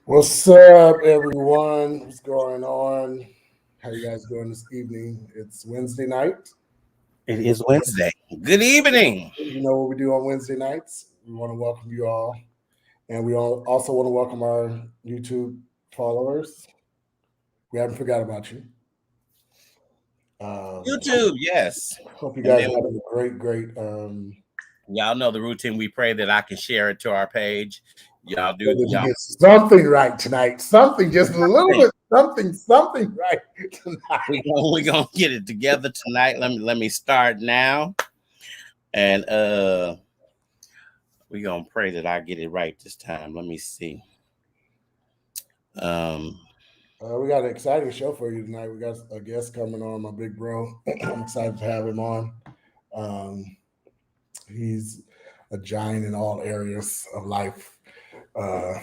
What's up, everyone? What's going on? How you guys doing this evening? It's Wednesday night. It is Wednesday. Good evening. You know what we do on Wednesday nights? We want to welcome you all, and we all also want to welcome our YouTube followers. We haven't forgot about you. YouTube, yes. Hope you And guys then are having a great. y'all know the routine. We pray that I can share it to our page. Y'all do Whether we y'all get something right tonight, something just a little think bit, something right tonight. we gonna get it together tonight. Let me start now. And we gonna pray that I get it right this time. Let me see. Um We got an exciting show for you tonight. We got a guest coming on, my big bro. I'm excited to have him on. Um, he's a giant in all areas of life. Uh,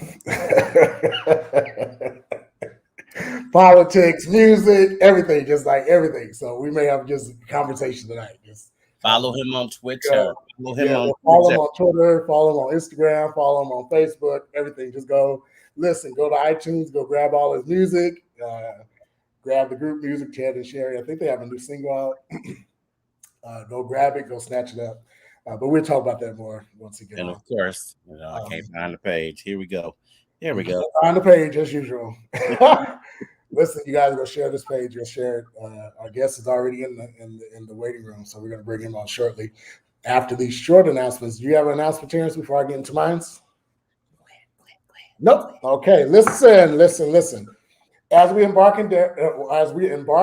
Politics, music, everything, just like everything. So we may have just a conversation tonight. Just Follow him on uh, Twitter. Follow him yeah, on well, follow him Twitter. on Twitter, follow him on Instagram, follow him on Facebook, everything. Just go listen, go to iTunes, go grab all his music, grab the group music, Chad and Sherry. I think they have a new single out. Go grab it, go snatch it up. But we'll talk about that more once he get And on. of course, I can't find the page. Here we go. Here we go. On the page as usual. Listen, you guys go share this page. You'll share it. Our guest is already in the waiting room, so we're going to bring him on shortly. After these short announcements, do you have an announcement, Terrence, before I get into mine? Nope. Okay. Listen. As we embark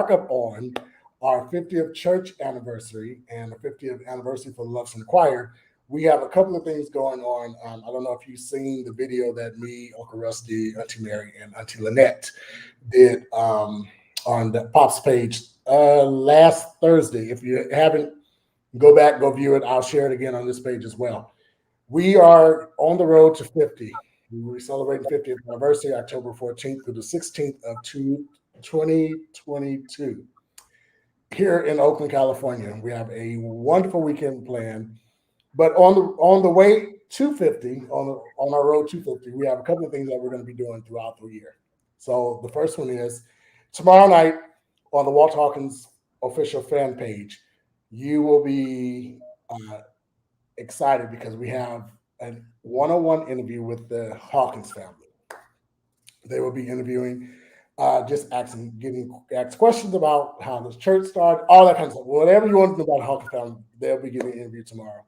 upon our 50th church anniversary and the 50th anniversary for the Luxon Choir, we have a couple of things going on. I don't know if you've seen the video that me, Uncle Rusty, Auntie Mary, and Auntie Lynette did on the Pops page last Thursday. If you haven't, go back, go view it. I'll share it again on this page as well. We are on the road to 50. We will be celebrating 50th anniversary October 14th through the 16th of 2022 here in Oakland, California. We have a wonderful weekend planned. But on the way to 50, on our road to 50, we have a couple of things that we're going to be doing throughout the year. So the first one is tomorrow night on the Walt Hawkins official fan page, you will be excited because we have a one-on-one interview with the Hawkins family. They will be interviewing, just asking, getting asked questions about how the church started, all that kind of stuff. Whatever you want to know about the Hawkins family, they'll be giving an interview tomorrow.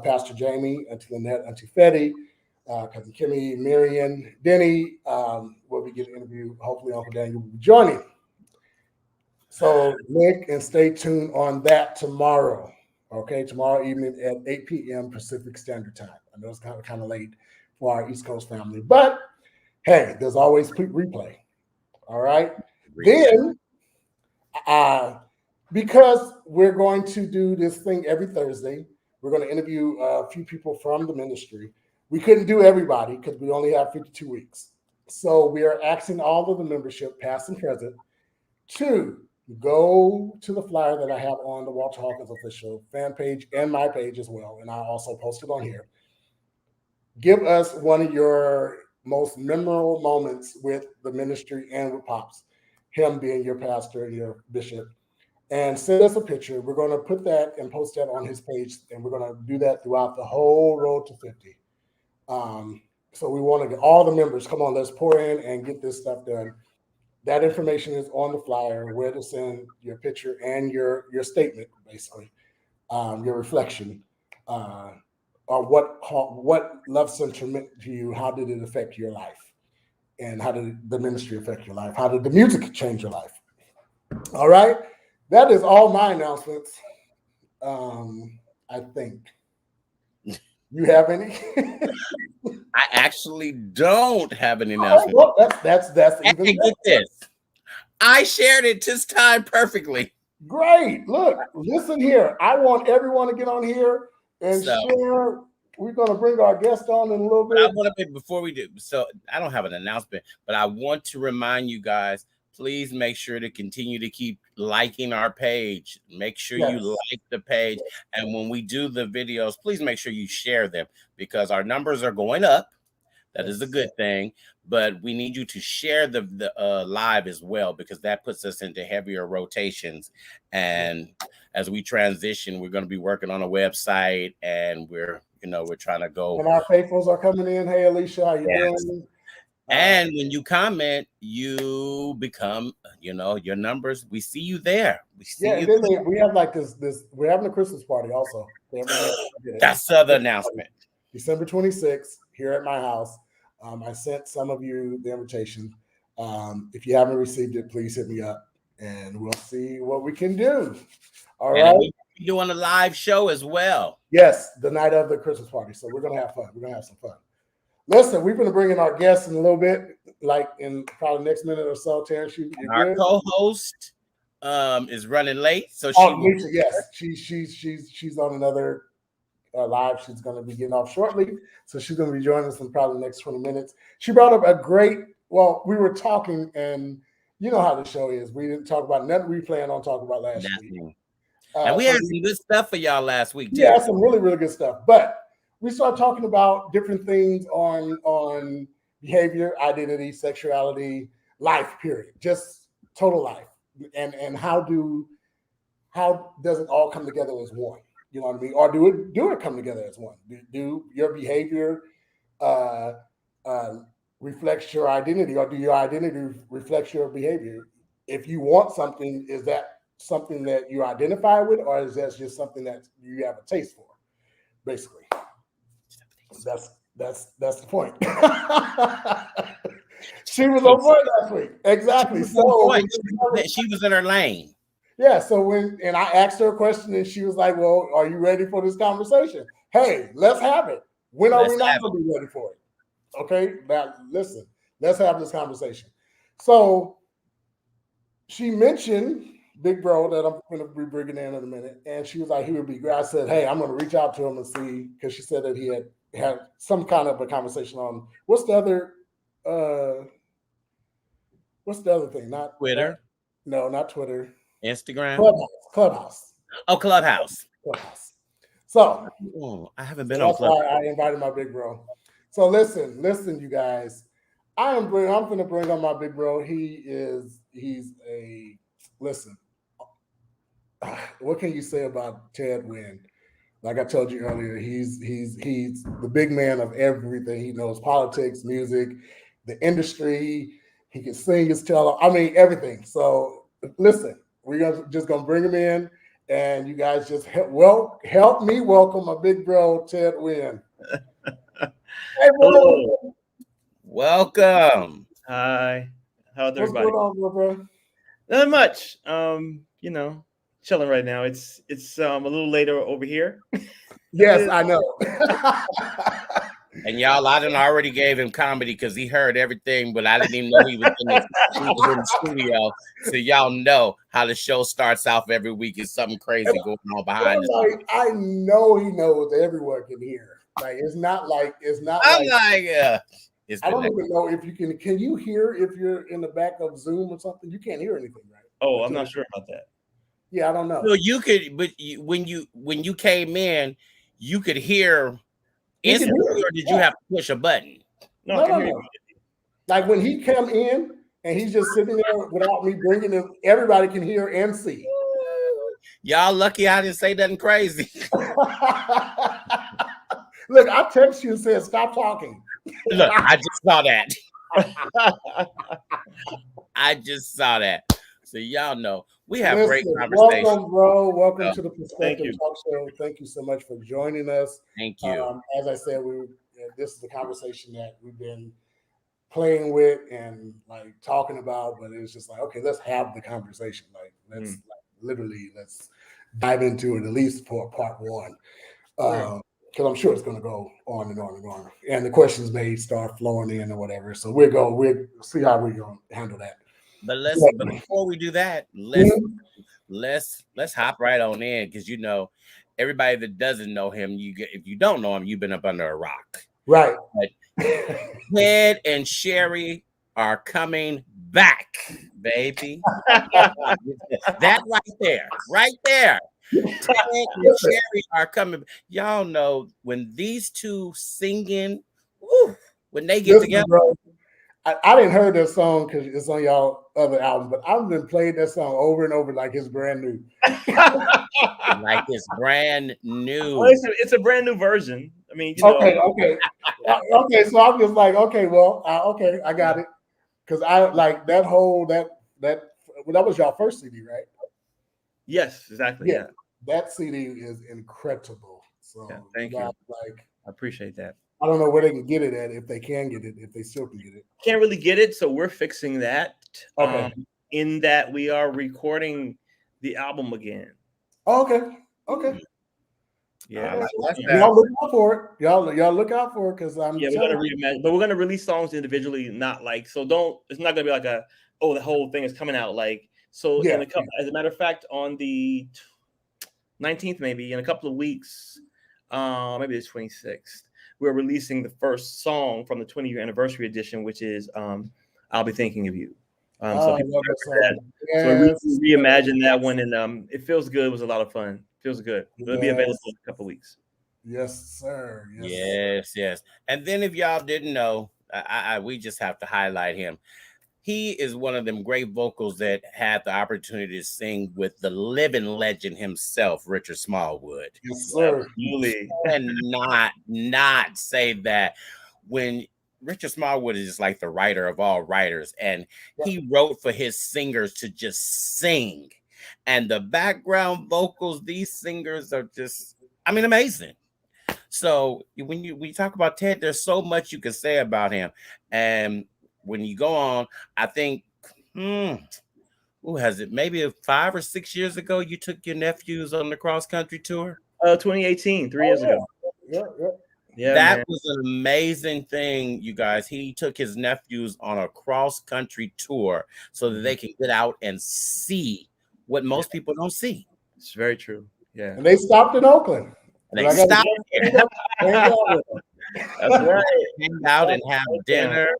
Pastor Jamie, Auntie Lynette, Auntie Fetty, Cousin Kimmy, Marion, Denny will be getting an interview. Hopefully, Uncle Daniel will be joining. So, Nick, and stay tuned on that tomorrow. Okay, tomorrow evening at 8 p.m. Pacific Standard Time. I know it's kind of late for our East Coast family, but hey, there's always replay. All right. Then, uh, because we're going to do this thing every Thursday, we're going to interview a few people from the ministry. We couldn't do everybody because we only have 52 weeks. So we are asking all of the membership, past and present, to go to the flyer that I have on the Walter Hawkins official fan page and my page as well. And I also post it on here. Give us one of your most memorable moments with the ministry and with Pops, him being your pastor and your bishop. And send us a picture. We're going to put that and post that on his page. And we're going to do that throughout the whole road to 50. So we want to get all the members, come on, let's pour in and get this stuff done. That information is on the flyer, where to send your picture and your statement, basically, your reflection, or what Love Center meant to you. How did it affect your life, and how did the ministry affect your life? How did the music change your life? All right, that is all my announcements. I think you have any. I actually don't have an All right, announcement. well, that's And even get this. I shared it this time perfectly. great. Look, listen here. I want everyone to get on here and So, share. We're going to bring our guest on in a little but I bit. want to before we do. So, I don't have an announcement, but I want to remind you guys. Please make sure to continue to keep liking our page. Make sure you Yes. like the page, and when we do the videos, please make sure you share them because our numbers are going up. That is a good thing. But we need you to share the live as well, because that puts us into heavier rotations. And as we transition, we're going to be working on a website, and we're trying to go. And our faithfuls are coming in. Hey, Alicia, how you doing? And when you comment, you become, your numbers. We see you there. We see you. And then we have like this. We're having a Christmas party also. That's the other announcement. December 26th here at my house. I sent some of you the invitation. If you haven't received it, please hit me up, and we'll see what we can do. All right. We're doing a live show as well. Yes, the night of the Christmas party. So we're gonna have fun. We're gonna have some fun. Listen, we're going to bring in our guests in a little bit, like in probably next minute or so. Terrence, our co-host is running late, so she's on another live. She's going to be getting off shortly, so she's going to be joining us in probably the next 20 minutes. She brought up a great. Well, we were talking, and you know how the show is. We didn't talk about nothing we planned on talking about last week, and we had some good stuff for y'all last week too. Yeah, some really, really good stuff, but. We start talking about different things on behavior, identity, sexuality, life, period, just total life, and how does it all come together as one? You know what I mean? Or do it come together as one? Do your behavior reflects your identity, or do your identity reflects your behavior? If you want something, is that something that you identify with, or is that just something that you have a taste for, basically? That's the point. She was on point last week. Exactly. So she was in her lane. Yeah. So and I asked her a question, and she was like, "Well, are you ready for this conversation? Hey, let's have it. When are we not going to be ready for it? Okay. Now listen, let's have this conversation." So she mentioned Big Bro that I'm going to be bringing in a minute, and she was like, "He would be great." I said, "Hey, I'm going to reach out to him and see," because she said that he had some kind of a conversation on what's the other thing? Not Twitter. Not Twitter. Instagram. Clubhouse. Oh, Clubhouse. So I haven't been on Clubhouse. That's why I invited my big bro. So listen, you guys. I'm going to bring on my big bro. He's a listen. What can you say about Ted Winn? Like I told you earlier, he's the big man of everything. He knows politics, music, the industry. He can sing his tail. I mean, everything. So listen, we're just gonna bring him in, and you guys just help me welcome my big bro, Ted Winn. Hey, bro. Welcome. Hi. How's everybody? What's going on, bro? Not much. Chilling right now. It's a little later over here. Yes, I know. And y'all, I done already gave him comedy because he heard everything, but I didn't even know he was in the studio. So y'all know how the show starts off every week. Is something crazy going on behind us. I know he knows everyone can hear. Like it's not like I don't even know if you can you hear if you're in the back of Zoom or something? You can't hear anything, right? Oh, I'm not sure about that. Yeah, I don't know. So you could, but when you came in, you could hear instantly, or did you have to push a button? No, I can hear you. Like when he come in and he's just sitting there without me bringing him, everybody can hear and see. Y'all lucky I didn't say nothing crazy. Look, I text you and said, "Stop talking." Look, I just saw that. I just saw that. So y'all know we have great conversations. Welcome, bro. Welcome to the Perspective Talk Show. Thank you so much for joining us. Thank you. As I said, this is the conversation that we've been playing with and like talking about, but it's just like, okay, let's have the conversation. Like let's let's dive into it at least for part one. Because I'm sure it's going to go on and on and on, and the questions may start flowing in or whatever. So we'll see how we're going to handle that. But but before we do that, let's hop right on in, because everybody that doesn't know him, if you don't know him, you've been up under a rock, right? But Ted and Sherry are coming back, baby. That right there. Ted and Sherry are coming. Y'all know when these two singing, woo, when they get Listen, together. bro, I didn't heard that song because it's on y'all other album, but I've been playing that song over and over like it's brand new. Like it's brand new. Well, it's a brand new version. I mean, you know. Okay. Okay. So I'm just like, okay, well, okay, I got it. Because I like that whole that was y'all first CD, right? Yes, exactly. Yeah. That CD is incredible. So Yeah, thank you. Like, I appreciate that. I don't know where they can get it at, if they can get it, if they still can get it. Can't really get it, so we're fixing that. Okay. In that we are recording the album again. Okay. Okay. Yeah. Y'all look out for it. Y'all look out for it because I'm we're gonna reimagine, but we're gonna release songs individually, not like so. It's not gonna be like the whole thing is coming out like so. Yeah. As a matter of fact, on the 19th, maybe in a couple of weeks, maybe the 26th, we're releasing the first song from the 20-year anniversary edition, which is "I'll Be Thinking of You." So we reimagined that one, and it feels good. It was a lot of fun. Feels good. It'll be available in a couple of weeks. Yes, sir. Yes. And then if y'all didn't know, we just have to highlight him. He is one of them great vocals that had the opportunity to sing with the living legend himself, Richard Smallwood. Yes, sir. Absolutely. And not say that when Richard Smallwood is just like the writer of all writers, and he wrote for his singers to just sing. And the background vocals, these singers are just, amazing. So when we talk about Ted, there's so much you can say about him. And when you go on, I think, who has it? Maybe 5 or 6 years ago, you took your nephews on the cross country tour. 2018, 3 years ago. Yeah, that was an amazing thing, you guys. He took his nephews on a cross country tour so that they can get out and see what most people don't see. It's very true. Yeah. And they stopped in Oakland. And they stopped here. That's right. Hang out and have dinner.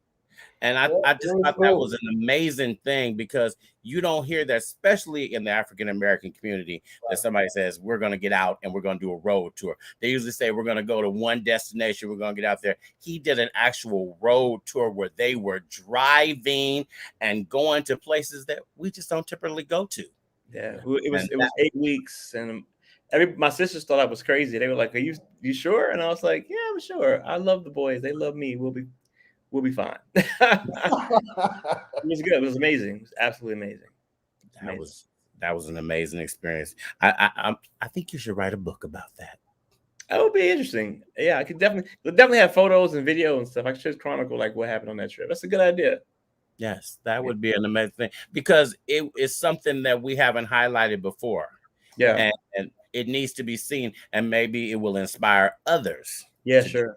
And I just thought that was an amazing thing, because you don't hear that, especially in the African American community, that somebody says, we're going to get out and we're going to do a road tour. They usually say, we're going to go to one destination, we're going to get out there. He did an actual road tour where they were driving and going to places that we just don't typically go to. Yeah, it was 8 weeks, and my sisters thought I was crazy. They were like, "Are you sure?" And I was like, "Yeah, I'm sure. I love the boys. They love me. We'll be fine." It was good. It was amazing. It was absolutely amazing. That was an amazing experience. I think you should write a book about that. That would be interesting. Yeah, I could definitely have photos and video and stuff. I should chronicle like what happened on that trip. That's a good idea. Yes, that would be an amazing thing, because it is something that we haven't highlighted before. Yeah, and it needs to be seen, and maybe it will inspire others. Yeah, sure.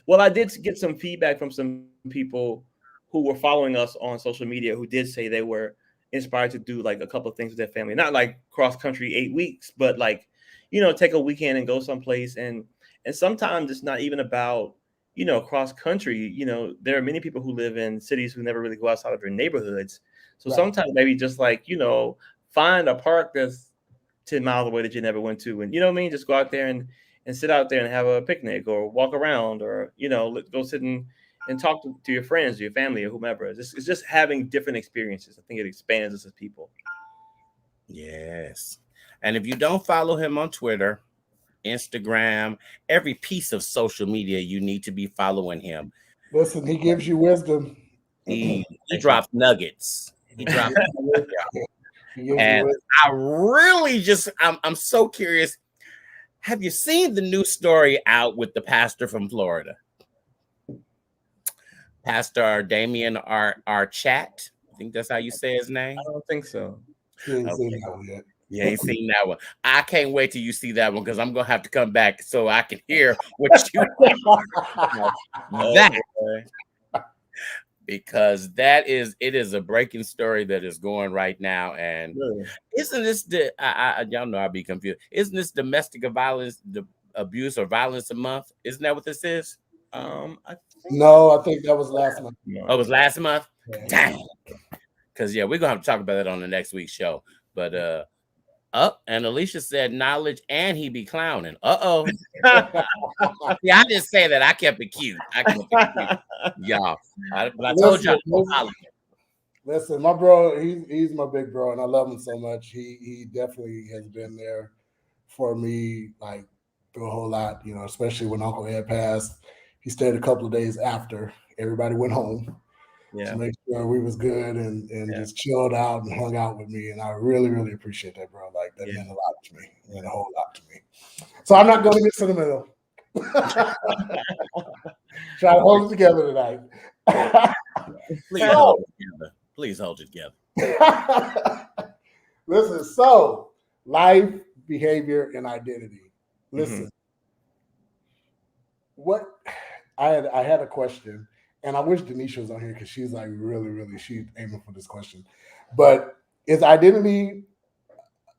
Well, I did get some feedback from some people who were following us on social media who did say they were inspired to do like a couple of things with their family, not like cross country 8 weeks, but like, take a weekend and go someplace. And sometimes it's not even about, cross country. There are many people who live in cities who never really go outside of their neighborhoods. So sometimes maybe just like, find a park that's 10 miles away that you never went to. And just go out there and sit out there and have a picnic or walk around, or, go sit and talk to your friends, your family, or whomever. It's just having different experiences. I think it expands us as people. Yes. And if you don't follow him on Twitter, Instagram, every piece of social media, you need to be following him. Listen, he gives you wisdom. He drops nuggets. He drops and I really I'm so curious. Have you seen the new story out with the pastor from Florida? Pastor Damien Archat. I think that's how you say his name. I don't think so. You ain't seen that one. I can't wait till you see that one, because I'm gonna have to come back so I can hear what you that. Because it is a breaking story that is going right now. And isn't this y'all know I'll be confused. Isn't this domestic violence, abuse or violence a month? Isn't that what this is? I think that was last month. Oh, it was last month? Dang. Because we're gonna have to talk about that on the next week's show. But And Alicia said knowledge and he be clowning. Yeah, I didn't say that. I kept it cute. Y'all. But I told y'all. Listen, my bro, he's my big bro, and I love him so much. He definitely has been there for me, like through a whole lot, especially when Uncle Ed passed. He stayed a couple of days after everybody went home to make sure we was good and just chilled out and hung out with me. And I really, really appreciate that, bro. Like that meant a lot to me. It meant a whole lot to me. So I'm not going to get sentimental. Try to hold it together tonight. Please hold it together. Listen, so life, behavior, and identity. Listen, what I had a question, and I wish Denisha was on here because she's like really, she's aiming for this question. But is identity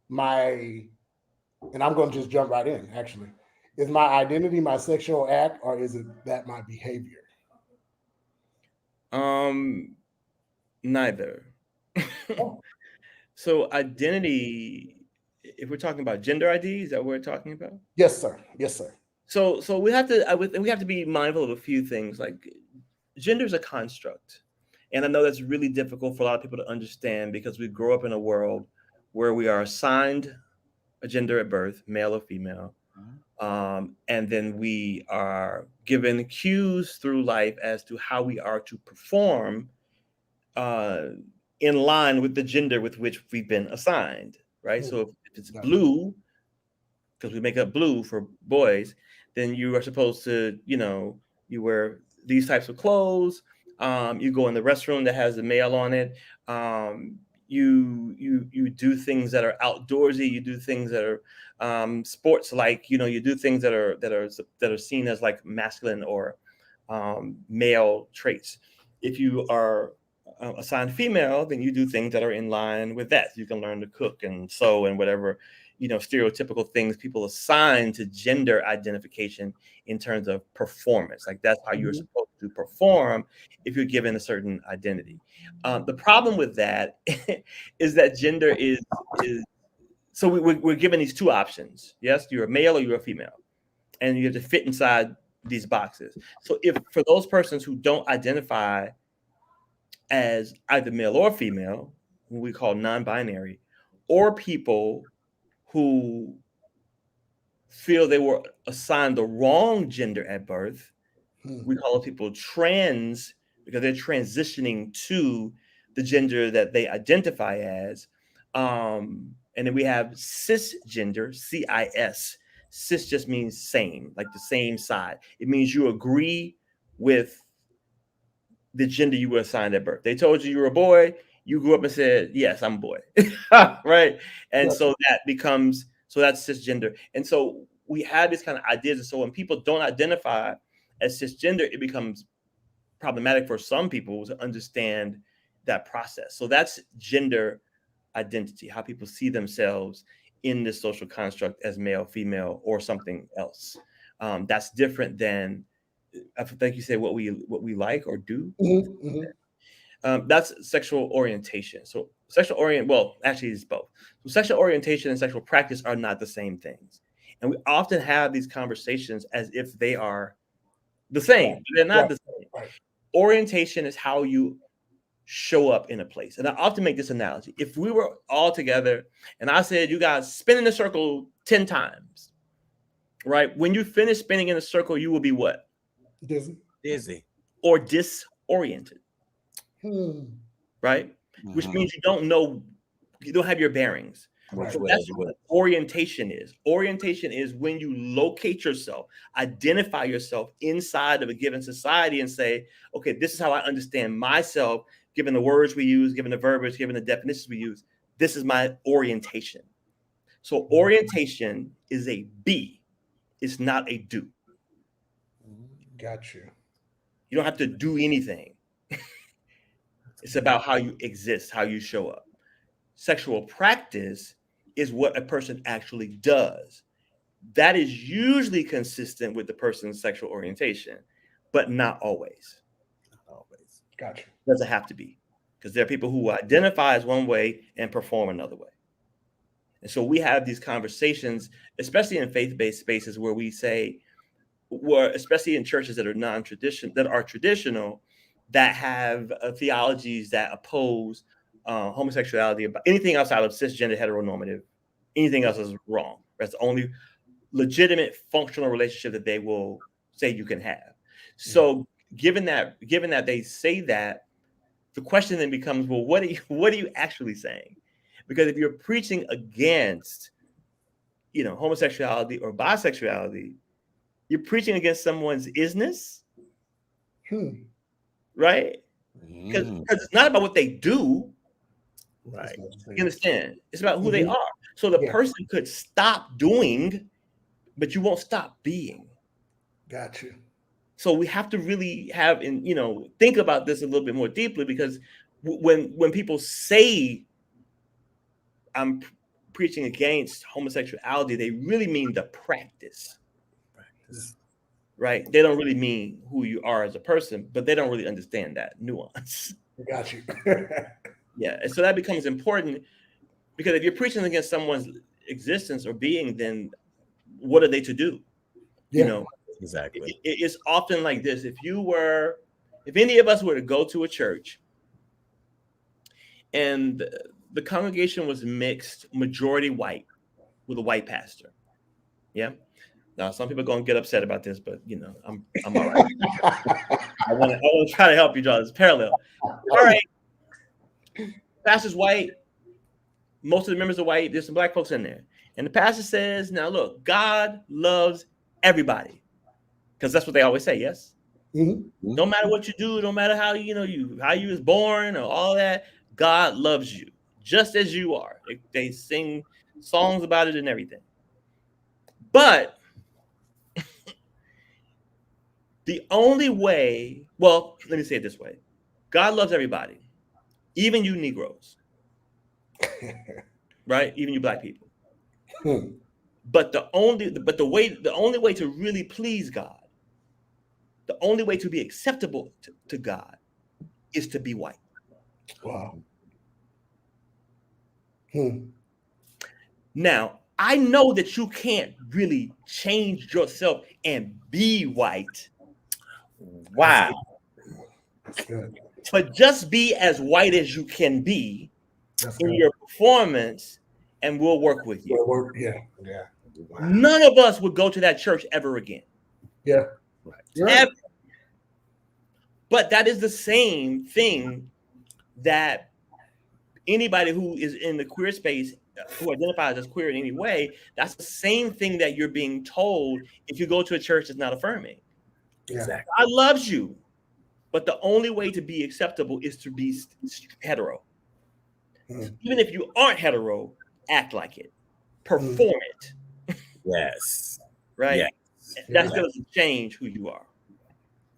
and I'm going to just jump right in, actually. Is my identity my sexual act, or is it that my behavior? Neither. So identity, if we're talking about gender ID, is that what we're talking about? Yes, sir. Yes, sir. So we have to be mindful of a few things. Like gender is a construct, and I know that's really difficult for a lot of people to understand because we grow up in a world where we are assigned a gender at birth, male or female, and then we are given cues through life as to how we are to perform in line with the gender with which we've been assigned, right? So if it's blue, because we make up blue for boys, then you are supposed to, you wear these types of clothes. You go in the restroom that has the male on it. You do things that are outdoorsy. You do things that are sports like. You do things that are seen as like masculine or male traits. If you are assigned female, then you do things that are in line with that. You can learn to cook and sew and whatever, stereotypical things people assign to gender identification in terms of performance. Like that's how you're supposed to perform if you're given a certain identity. The problem with that is that gender is so we're given these two options. Yes, you're a male or you're a female, and you have to fit inside these boxes. So if for those persons who don't identify as either male or female, who we call non-binary, or people who feel they were assigned the wrong gender at birth, we call people trans because they're transitioning to the gender that they identify as. And then we have cisgender, CIS. Cis just means same, like the same side. It means you agree with the gender you were assigned at birth. They told you were a boy, you grew up and said, yes, I'm a boy. Right. And so that becomes, so that's cisgender. And so we have these kind of ideas. And so when people don't identify as cisgender, it becomes problematic for some people to understand that process. So that's gender identity, how people see themselves in this social construct as male, female, or something else. That's different than, I think you say what we like or do. That's sexual orientation. So well, actually it's both. So sexual orientation and sexual practice are not the same things. And we often have these conversations as if they are the same. But they're not the same. Orientation is how you show up in a place. And I often make this analogy. If we were all together and I said, you guys spin in a circle 10 times, right? When you finish spinning in a circle, you will be what? Dizzy. Or disoriented. Right? Which means you don't have your bearings. So that's what orientation is. Orientation is when you locate yourself, identify yourself inside of a given society and say, okay, this is how I understand myself, given the words we use, given the verbiage, given the definitions we use. This is my orientation. So orientation is a be. It's not a do. Got you. You don't have to do anything. It's about how you exist, how you show up. Sexual practice is what a person actually does. That is usually consistent with the person's sexual orientation, but not always. Gotcha. Doesn't have to be, because there are people who identify as one way and perform another way. And so we have these conversations, especially in faith-based spaces, where we say, especially in churches that are traditional, that have theologies that oppose homosexuality, anything outside of cisgender heteronormative, anything else is wrong. That's the only legitimate functional relationship that they will say you can have. So given that they say that, the question then becomes, well, what are you actually saying? Because if you're preaching against, homosexuality or bisexuality, you're preaching against someone's isness, right? Because it's not about what they do, Right. you understand? It's about who they are. So the person could stop doing, but you won't stop being. Got you. So we have to really have, think about this a little bit more deeply, because when people say I'm preaching against homosexuality, they really mean the practice. Right? They don't really mean who you are as a person, but they don't really understand that nuance. Got you. Yeah. And so that becomes important, because if you're preaching against someone's existence or being, then what are they to do? Yeah. Exactly. It's often like this. If any of us were to go to a church and the congregation was mixed, majority white, with a white pastor. Yeah. Now, some people are going to get upset about this, but I'm all right. I want to try to help you draw this parallel. All right. Pastor's white. Most of the members are white. There's some black folks in there. And the pastor says, now look, God loves everybody. Because that's what they always say, yes? Mm-hmm. No matter what you do, no matter how how you was born or all that, God loves you just as you are. They sing songs about it and everything. But the only way, well, let me say it this way. God loves everybody, even you Negroes, right? Even you black people. But the only way to really please God, the only way to be acceptable to God, is to be white. Wow. Now, I know that you can't really change yourself and be white. Wow. That's good. But just be as white as you can be in your performance, and we'll work with you. Yeah. Wow. None of us would go to that church ever again. Yeah. Right. Ever. But that is the same thing that anybody who is in the queer space, who identifies as queer in any way, that's the same thing that you're being told if you go to a church that's not affirming. Exactly. God loves you, but the only way to be acceptable is to be hetero. Even if you aren't hetero, act like it. Perform it. Yes. Right? Yes. That's going to change who you are.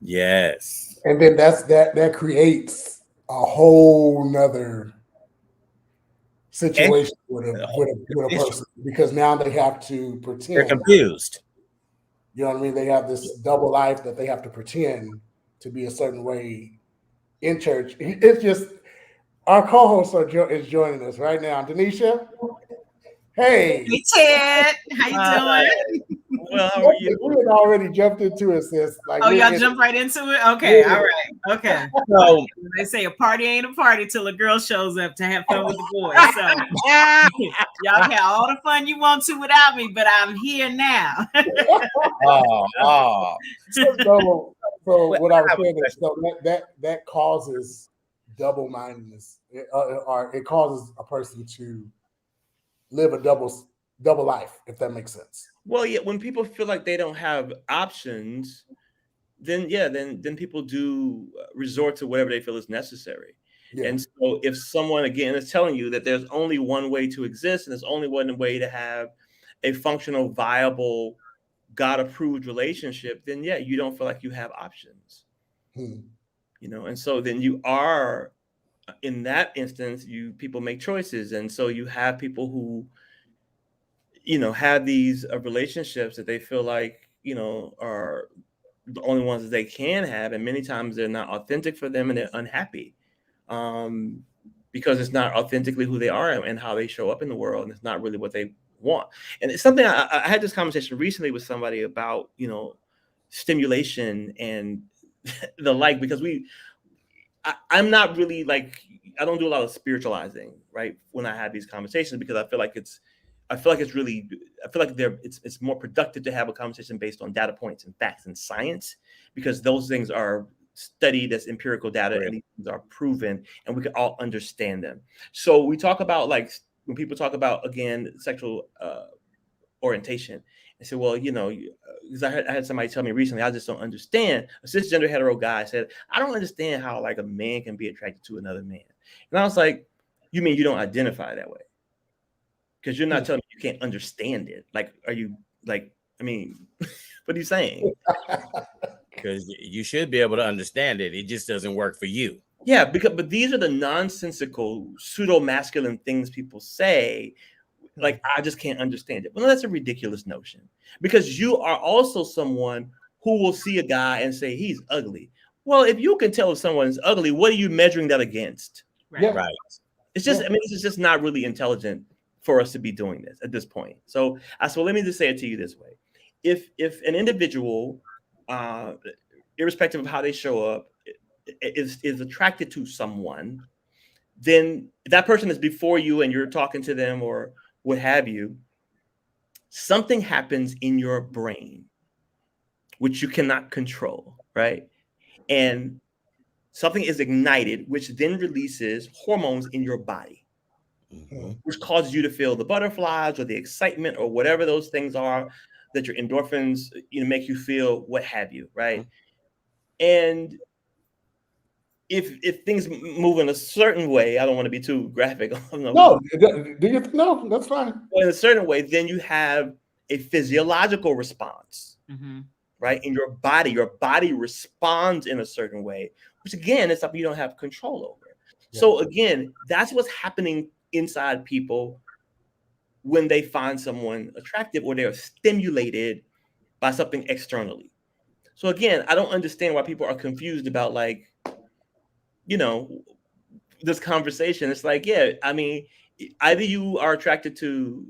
Yes. And then that creates a whole nother situation with a person, because now they have to pretend. They're confused. You know what I mean? They have this double life that they have to pretend to be a certain way in church. It's just, our co-host is joining us right now. Denisha, hey. Hey, Ted. How you doing? Well, how are you? We had already jumped into it, sis. Like, y'all jump right into it? Okay, all right. Okay. So they say a party ain't a party till a girl shows up to have fun with the boys. So y'all can have all the fun you want to without me, but I'm here now. So what I was saying is, so that causes double-mindedness, or it causes a person to live a double life, if that makes sense. Well, yeah, when people feel like they don't have options, then people do resort to whatever they feel is necessary. Yeah. And so if someone, again, is telling you that there's only one way to exist and there's only one way to have a functional, viable, God-approved relationship, then you don't feel like you have options. And so then you are, in that instance, people make choices. And so you have people who have these relationships that they feel like, are the only ones that they can have. And many times they're not authentic for them and they're unhappy. because it's not authentically who they are and how they show up in the world, and it's not really what they want. And it's something I had this conversation recently with somebody about, stimulation and the like, because I'm not really like, I don't do a lot of spiritualizing, right, when I have these conversations, because I feel like it's more productive to have a conversation based on data points and facts and science, because those things are studied as empirical data, and these things are proven, and we can all understand them. So we talk about, like, when people talk about, again, sexual orientation, and say, well, because I had somebody tell me recently, I just don't understand. A cisgender hetero guy said, I don't understand how, like, a man can be attracted to another man. And I was like, you mean you don't identify that way? Because you're not telling me you can't understand it. Like, are you, like, I mean, what are you saying? Because you should be able to understand it. It just doesn't work for you. Yeah, but these are the nonsensical, pseudo-masculine things people say. Like, I just can't understand it. Well, that's a ridiculous notion, because you are also someone who will see a guy and say he's ugly. Well, if you can tell if someone's ugly, what are you measuring that against? Yeah. Right. It's just, I mean, this is just not really intelligent for us to be doing this at this point. So let me just say it to you this way. If an individual, irrespective of how they show up, is attracted to someone, then that person is before you and you're talking to them or what have you, something happens in your brain, which you cannot control, right? And something is ignited, which then releases hormones in your body, which causes you to feel the butterflies or the excitement or whatever those things are that your endorphins, make you feel, what have you, right? And if things move in a certain way, I don't want to be too graphic. No, that's fine. In a certain way, then you have a physiological response, right? In your body responds in a certain way, which again is something you don't have control over. Yeah. So again, that's what's happening inside people when they find someone attractive or they're stimulated by something externally. So again, I don't understand why people are confused about, like, this conversation. It's like, yeah, I mean, either you are attracted to,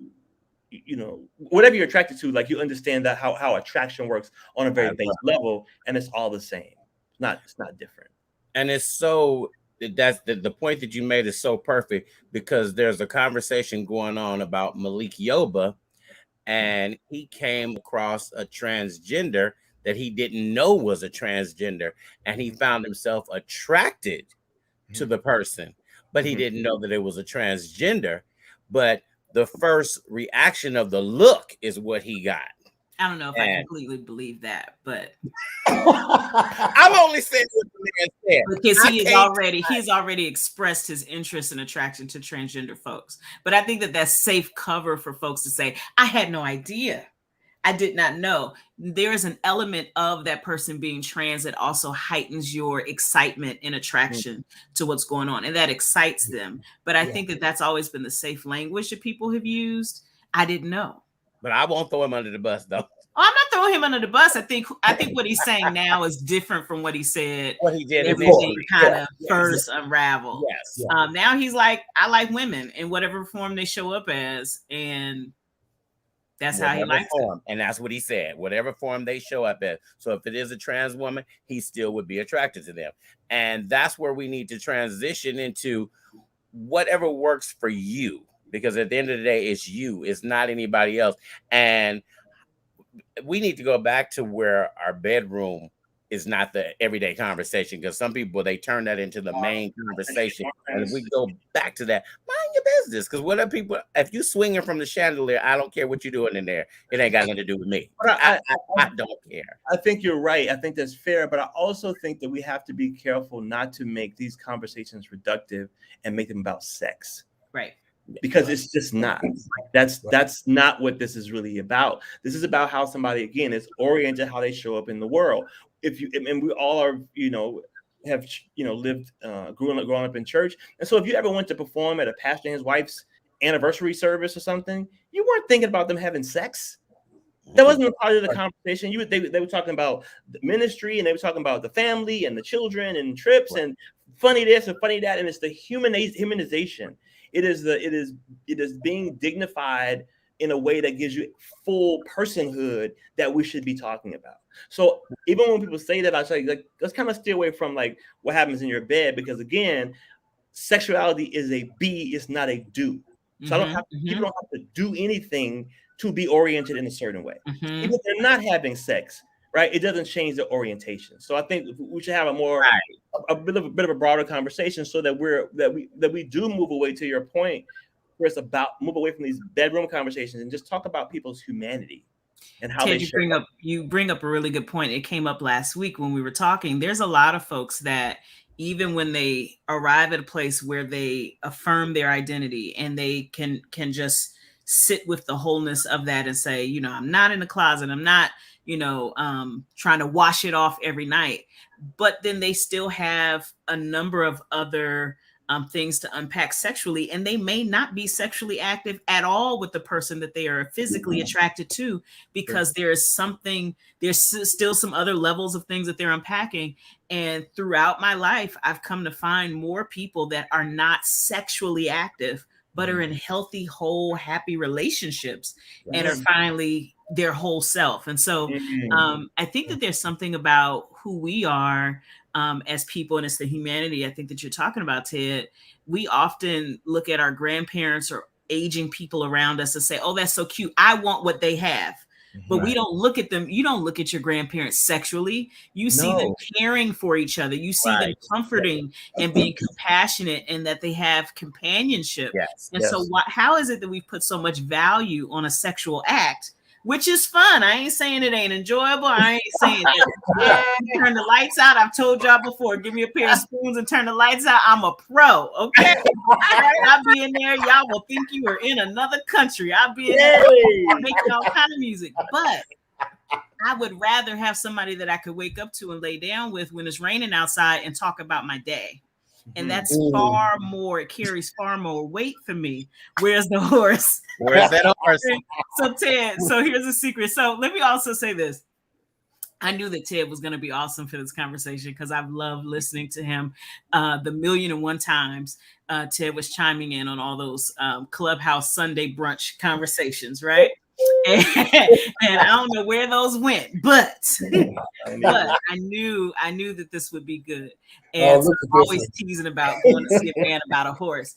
whatever you're attracted to, like, you understand that how attraction works on a very base level, and it's all the same. It's not different. And it's so, that's the point that you made is so perfect, because there's a conversation going on about Malik Yoba, and he came across a transgender that he didn't know was a transgender, and he found himself attracted to the person, but he didn't know that it was a transgender. But the first reaction of the look is what he got. I don't know if I completely believe that, but I'm only saying what the man said, because he's already expressed his interest and attraction to transgender folks. But I think that that's safe cover for folks to say, I had no idea. I did not know. There is an element of that person being trans that also heightens your excitement and attraction to what's going on, and that excites them. But I think that that's always been the safe language that people have used. I didn't know. But I won't throw him under the bus, though. Oh, I'm not throwing him under the bus. I think what he's saying now is different from what he said. What he did, everything kind of first unraveled. Yes. Now he's like, I like women in whatever form they show up as, and that's how he likes it. And that's what he said. Whatever form they show up as. So if it is a trans woman, he still would be attracted to them. And that's where we need to transition into whatever works for you. Because at the end of the day, it's you. It's not anybody else. And we need to go back to where our bedroom is not the everyday conversation, because some people, they turn that into the main conversation. And if we go back to that, mind your business. Because what are people, if you swinging from the chandelier, I don't care what you're doing in there. It ain't got nothing to do with me. I don't care. I think you're right. I think that's fair. But I also think that we have to be careful not to make these conversations reductive and make them about sex. Right. Because it's just not. That's not what this is really about. This is about how somebody, again, is oriented, how they show up in the world. And we all are, have lived, grown up in church. And so if you ever went to perform at a pastor and his wife's anniversary service or something, you weren't thinking about them having sex. That wasn't a part of the conversation. They were talking about the ministry, and they were talking about the family and the children and trips and funny this or funny that, and it's the humanization. It is being dignified in a way that gives you full personhood that we should be talking about. So even when people say that, I say, like, let's kind of stay away from like what happens in your bed, because again, sexuality is a be, it's not a do. So I don't have people don't have to do anything to be oriented in a certain way. Even if they're not having sex, right? It doesn't change the orientation. So I think we should have a more a bit of a broader conversation, so that we do move away, to your point, where it's about move away from these bedroom conversations and just talk about people's humanity and how Ted, they you bring up a really good point. It came up last week when we were talking. There's a lot of folks that even when they arrive at a place where they affirm their identity and they can just sit with the wholeness of that and say, you know, I'm not in the closet, I'm not, you know, trying to wash it off every night, but then they still have a number of other things to unpack sexually, and they may not be sexually active at all with the person that they are physically attracted to, because there's still some other levels of things that they're unpacking. And throughout my life, I've come to find more people that are not sexually active, but are in healthy, whole, happy relationships and are finally their whole self. And so I think that there's something about who we are as people, and it's the humanity I think that you're talking about, Ted. We often look at our grandparents or aging people around us and say, oh, that's so cute, I want what they have. But we don't look at them. You don't look at your grandparents sexually. You see them caring for each other. You see them comforting and being compassionate, and that they have companionship. So how is it that we've put so much value on a sexual act, which is fun? I ain't saying it ain't enjoyable. I ain't saying that. Turn the lights out. I've told y'all before, give me a pair of spoons and turn the lights out. I'm a pro, okay? I'll be in there. Y'all will think you are in another country. I'll be in there making all kind of music. But I would rather have somebody that I could wake up to and lay down with when it's raining outside and talk about my day. And that's far more, it carries far more weight for me. Where's the horse? Where's that horse? So Ted, so here's a secret. So let me also say this. I knew that Ted was going to be awesome for this conversation, because I've loved listening to him. The 1,000,001 times Ted was chiming in on all those Clubhouse Sunday brunch conversations, right? And I don't know where those went, but I knew that this would be good. And so I'm always teasing about going to see a man about a horse.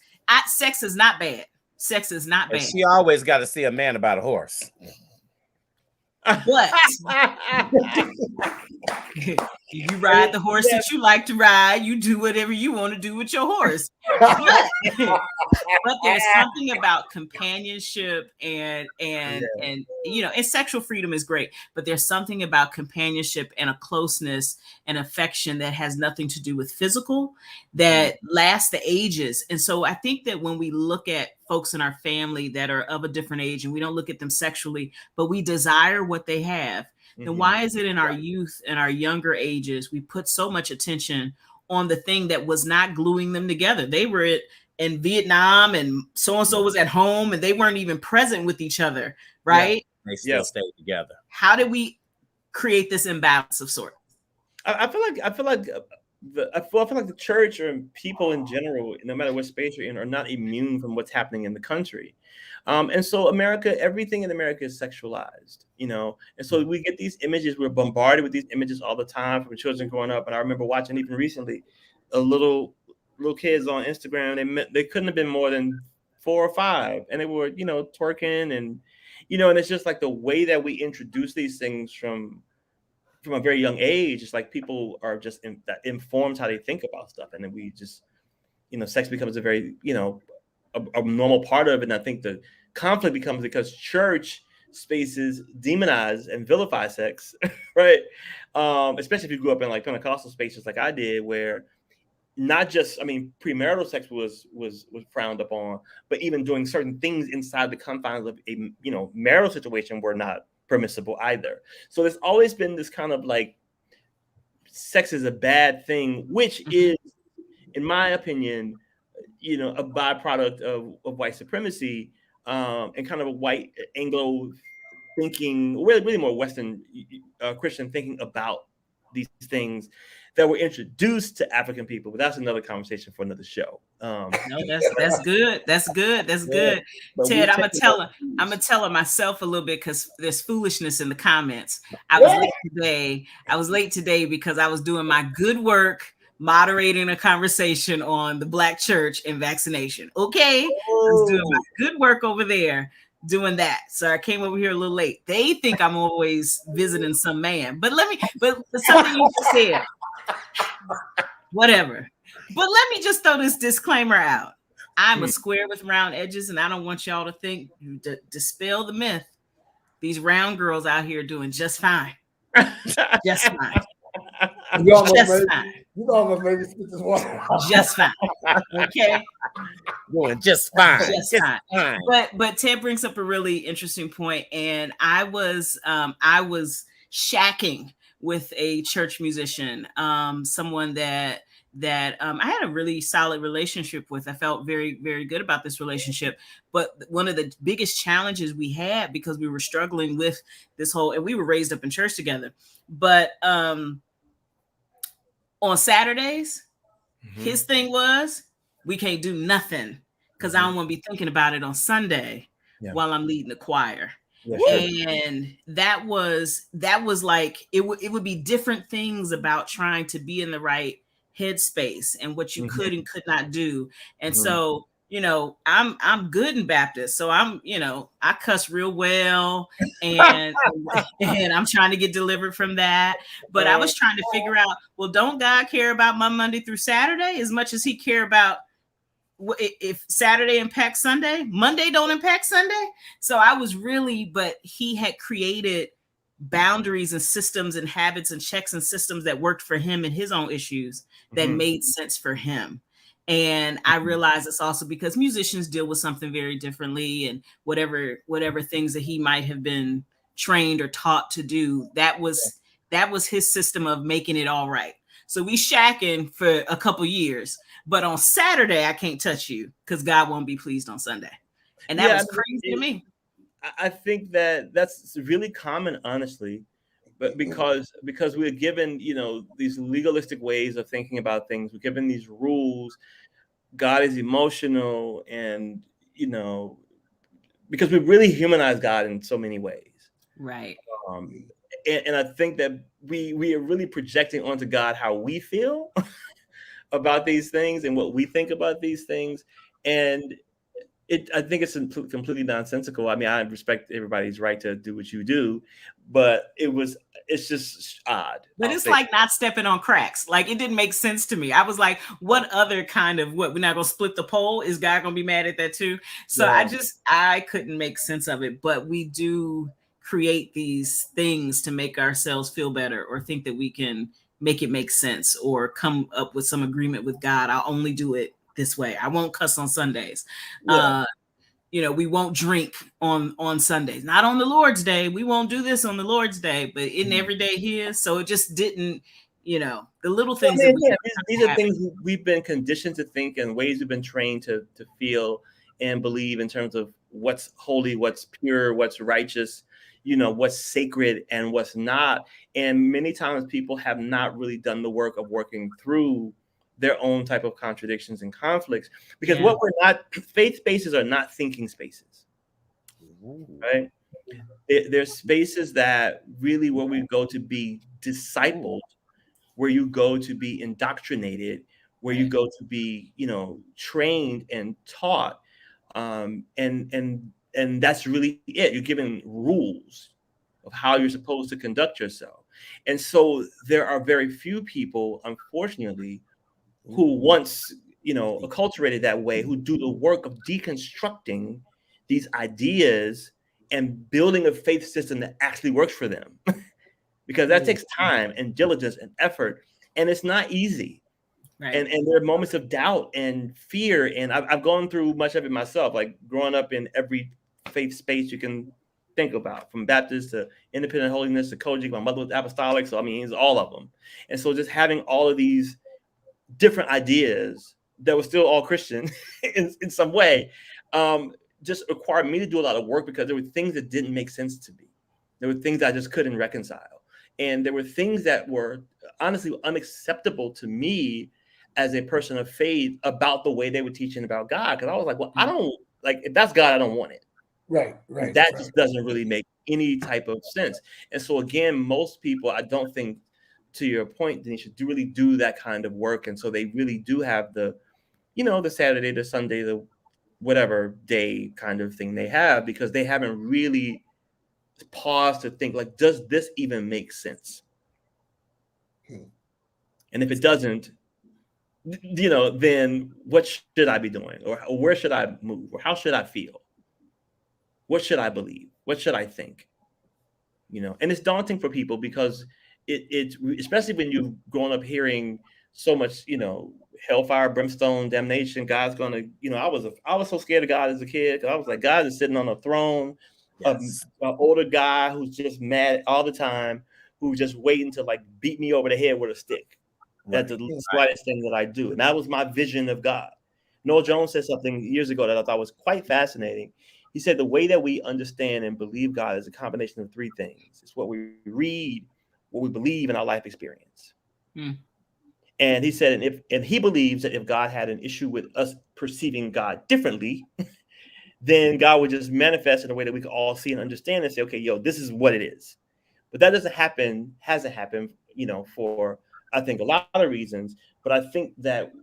Sex is not bad. Sex is not bad. She always got to see a man about a horse. But you ride the horse that you like to ride. You do whatever you want to do with your horse. But there's something about companionship and you know, and sexual freedom is great, but there's something about companionship and a closeness and affection that has nothing to do with physical, that lasts the ages. And so I think that when we look at folks in our family that are of a different age, and we don't look at them sexually, but we desire what they have, then why is it in our youth and our younger ages we put so much attention on the thing that was not gluing them together? They were in Vietnam, and so-and-so was at home, and they weren't even present with each other, right? They still stay together. How did we create this imbalance of sorts? I feel like the church or people in general, no matter what space you're in, are not immune from what's happening in the country. And so everything in America is sexualized, you know, and so we get these images. We're bombarded with these images all the time from children growing up. And I remember watching even recently a little kids on Instagram. They couldn't have been more than 4 or 5, and they were, you know, twerking, and you know, and it's just like the way that we introduce these things from a very young age. It's like people are just that informs how they think about stuff, and then we just, you know, sex becomes a very, you know, a normal part of it. And I think the conflict becomes because church spaces demonize and vilify sex, right? Especially if you grew up in like Pentecostal spaces like I did, where not just, I mean, premarital sex was frowned upon, but even doing certain things inside the confines of a, you know, marital situation were not permissible either. So there's always been this kind of like sex is a bad thing, which is, in my opinion, you know, a byproduct of white supremacy, and kind of a white Anglo thinking, really more Western Christian thinking about these things that were introduced to African people, but that's another conversation for another show. No, that's good. That's good. That's good. But Ted, I'm gonna tell her myself a little bit because there's foolishness in the comments. I was late today because I was doing my good work moderating a conversation on the Black church and vaccination. Okay, I was doing my good work over there doing that. So I came over here a little late. They think I'm always visiting some man, but something you just said, whatever. But let me just throw this disclaimer out. I'm a square with round edges, and I don't want y'all to think, dispel the myth. These round girls out here doing just fine. Just fine. You almost made me spit this water. Just fine. Okay. Doing just fine. Just fine. But Ted brings up a really interesting point, and I was shacking with a church musician, someone that I had a really solid relationship with. I felt very, very good about this relationship. But one of the biggest challenges we had, because we were struggling with this whole, and we were raised up in church together, but on Saturdays, his thing was, we can't do nothing because I don't want to be thinking about it on Sunday while I'm leading the choir. Yeah, sure. And that was like, it would be different things about trying to be in the right headspace and what you could and could not do. And so, I'm good in Baptist. So I cuss real well and I'm trying to get delivered from that. But I was trying to figure out, well, don't God care about my Monday through Saturday as much as he care about if Saturday impacts Sunday? Monday don't impact Sunday. So I was but he had created boundaries and systems and habits and checks and systems that worked for him and his own issues that made sense for him. And I realized it's also because musicians deal with something very differently, and whatever things that he might have been trained or taught to do, that was his system of making it all right. So we shacking for a couple years, but on Saturday I can't touch you because God won't be pleased on Sunday. And that was crazy to me. I think that's really common, honestly, but because we're given, these legalistic ways of thinking about things, we're given these rules. God is emotional, and because we really humanize God in so many ways, right? And I think that we are really projecting onto God how we feel about these things and what we think about these things, and I think it's completely nonsensical. I mean, I respect everybody's right to do what you do, but it's just odd. But it's like not stepping on cracks. Like, it didn't make sense to me. I was like, what other kind of we're not gonna split the pole? Is God gonna be mad at that too? So I couldn't make sense of it. But we do create these things to make ourselves feel better or think that we can make it make sense or come up with some agreement with God. I'll only do it this way. I won't cuss on Sundays. We won't drink on Sundays. Not on the Lord's Day. We won't do this on the Lord's Day, but in every day here. So it just didn't, the little things. These are things we've been conditioned to think and ways we've been trained to feel and believe in terms of what's holy, what's pure, what's righteous, what's sacred and what's not. And many times people have not really done the work of working through their own type of contradictions and conflicts, because what we're not, faith spaces are not thinking spaces, right? They're spaces that really where we go to be discipled, where you go to be indoctrinated, where you go to be, trained and taught, and that's really it. You're given rules of how you're supposed to conduct yourself, and so there are very few people, unfortunately, who once, acculturated that way, who do the work of deconstructing these ideas and building a faith system that actually works for them. Because that takes time and diligence and effort, and it's not easy. Right. And there are moments of doubt and fear, and I've gone through much of it myself, like growing up in every faith space you can think about, from Baptist to Independent Holiness to Kojic. My mother was apostolic, so it's all of them. And so just having all of these different ideas that were still all Christian in some way, just required me to do a lot of work, because there were things that didn't make sense to me. There were things I just couldn't reconcile. And there were things that were honestly unacceptable to me as a person of faith about the way they were teaching about God. Because I was like, well, I don't like, if that's God, I don't want it. Right. That just doesn't really make any type of sense. And so again, most people, I don't think, to your point, they should really do that kind of work. And so they really do have the, the Saturday, the Sunday, the whatever day kind of thing they have, because they haven't really paused to think, like, does this even make sense? And if it doesn't, then what should I be doing? Or where should I move? Or how should I feel? What should I believe? What should I think? And it's daunting for people because it's especially when you've grown up hearing so much, hellfire, brimstone, damnation. God's gonna, I was so scared of God as a kid because I was like, God is sitting on a throne, Yes. an older guy who's just mad all the time, who's just waiting to like beat me over the head with a stick. That's the slightest thing that I do, and that was my vision of God. Noel Jones said something years ago that I thought was quite fascinating. He said the way that we understand and believe God is a combination of three things. It's what we read, what we believe, in our life experience. And he said, and he believes that if God had an issue with us perceiving God differently, then God would just manifest in a way that we could all see and understand and say, okay, this is what it is. But that hasn't happened, for, I think, a lot of reasons. But I think that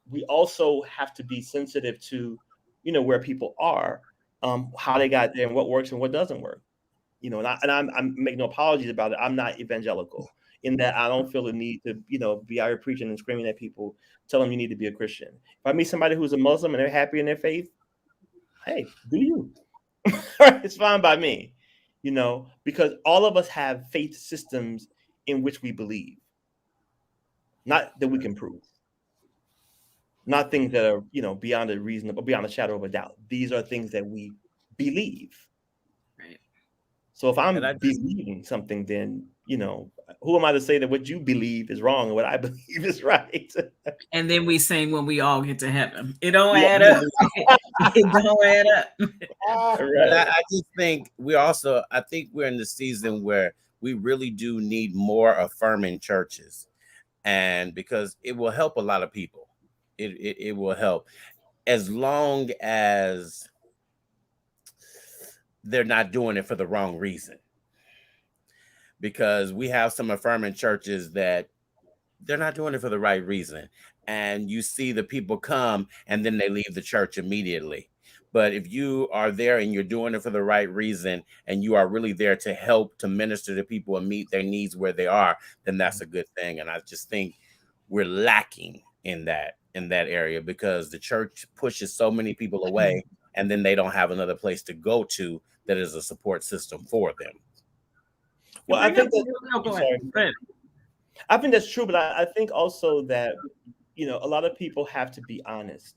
we also have to be sensitive to, where people are, how they got there and what works and what doesn't work. And I'm making no apologies about it. I'm not evangelical in that I don't feel the need to, be out here preaching and screaming at people, telling them you need to be a Christian. If I meet somebody who's a Muslim and they're happy in their faith, hey, do you? It's fine by me, because all of us have faith systems in which we believe, not that we can prove, not things that are, beyond a reason, beyond a shadow of a doubt. These are things that we believe. Right. So if I'm believing something, then, who am I to say that what you believe is wrong and what I believe is right? And then we sing when we all get to heaven. It don't add up. It don't add up. Right. I just think I think we're in the season where we really do need more affirming churches, and because it will help a lot of people. It will help, as long as they're not doing it for the wrong reason. Because we have some affirming churches that they're not doing it for the right reason. And you see the people come and then they leave the church immediately. But if you are there and you're doing it for the right reason and you are really there to help, to minister to people and meet their needs where they are, then that's a good thing. And I just think we're lacking in that area because the church pushes so many people away and then they don't have another place to go to that is a support system for them. Well, I think that's true, but I think also that, a lot of people have to be honest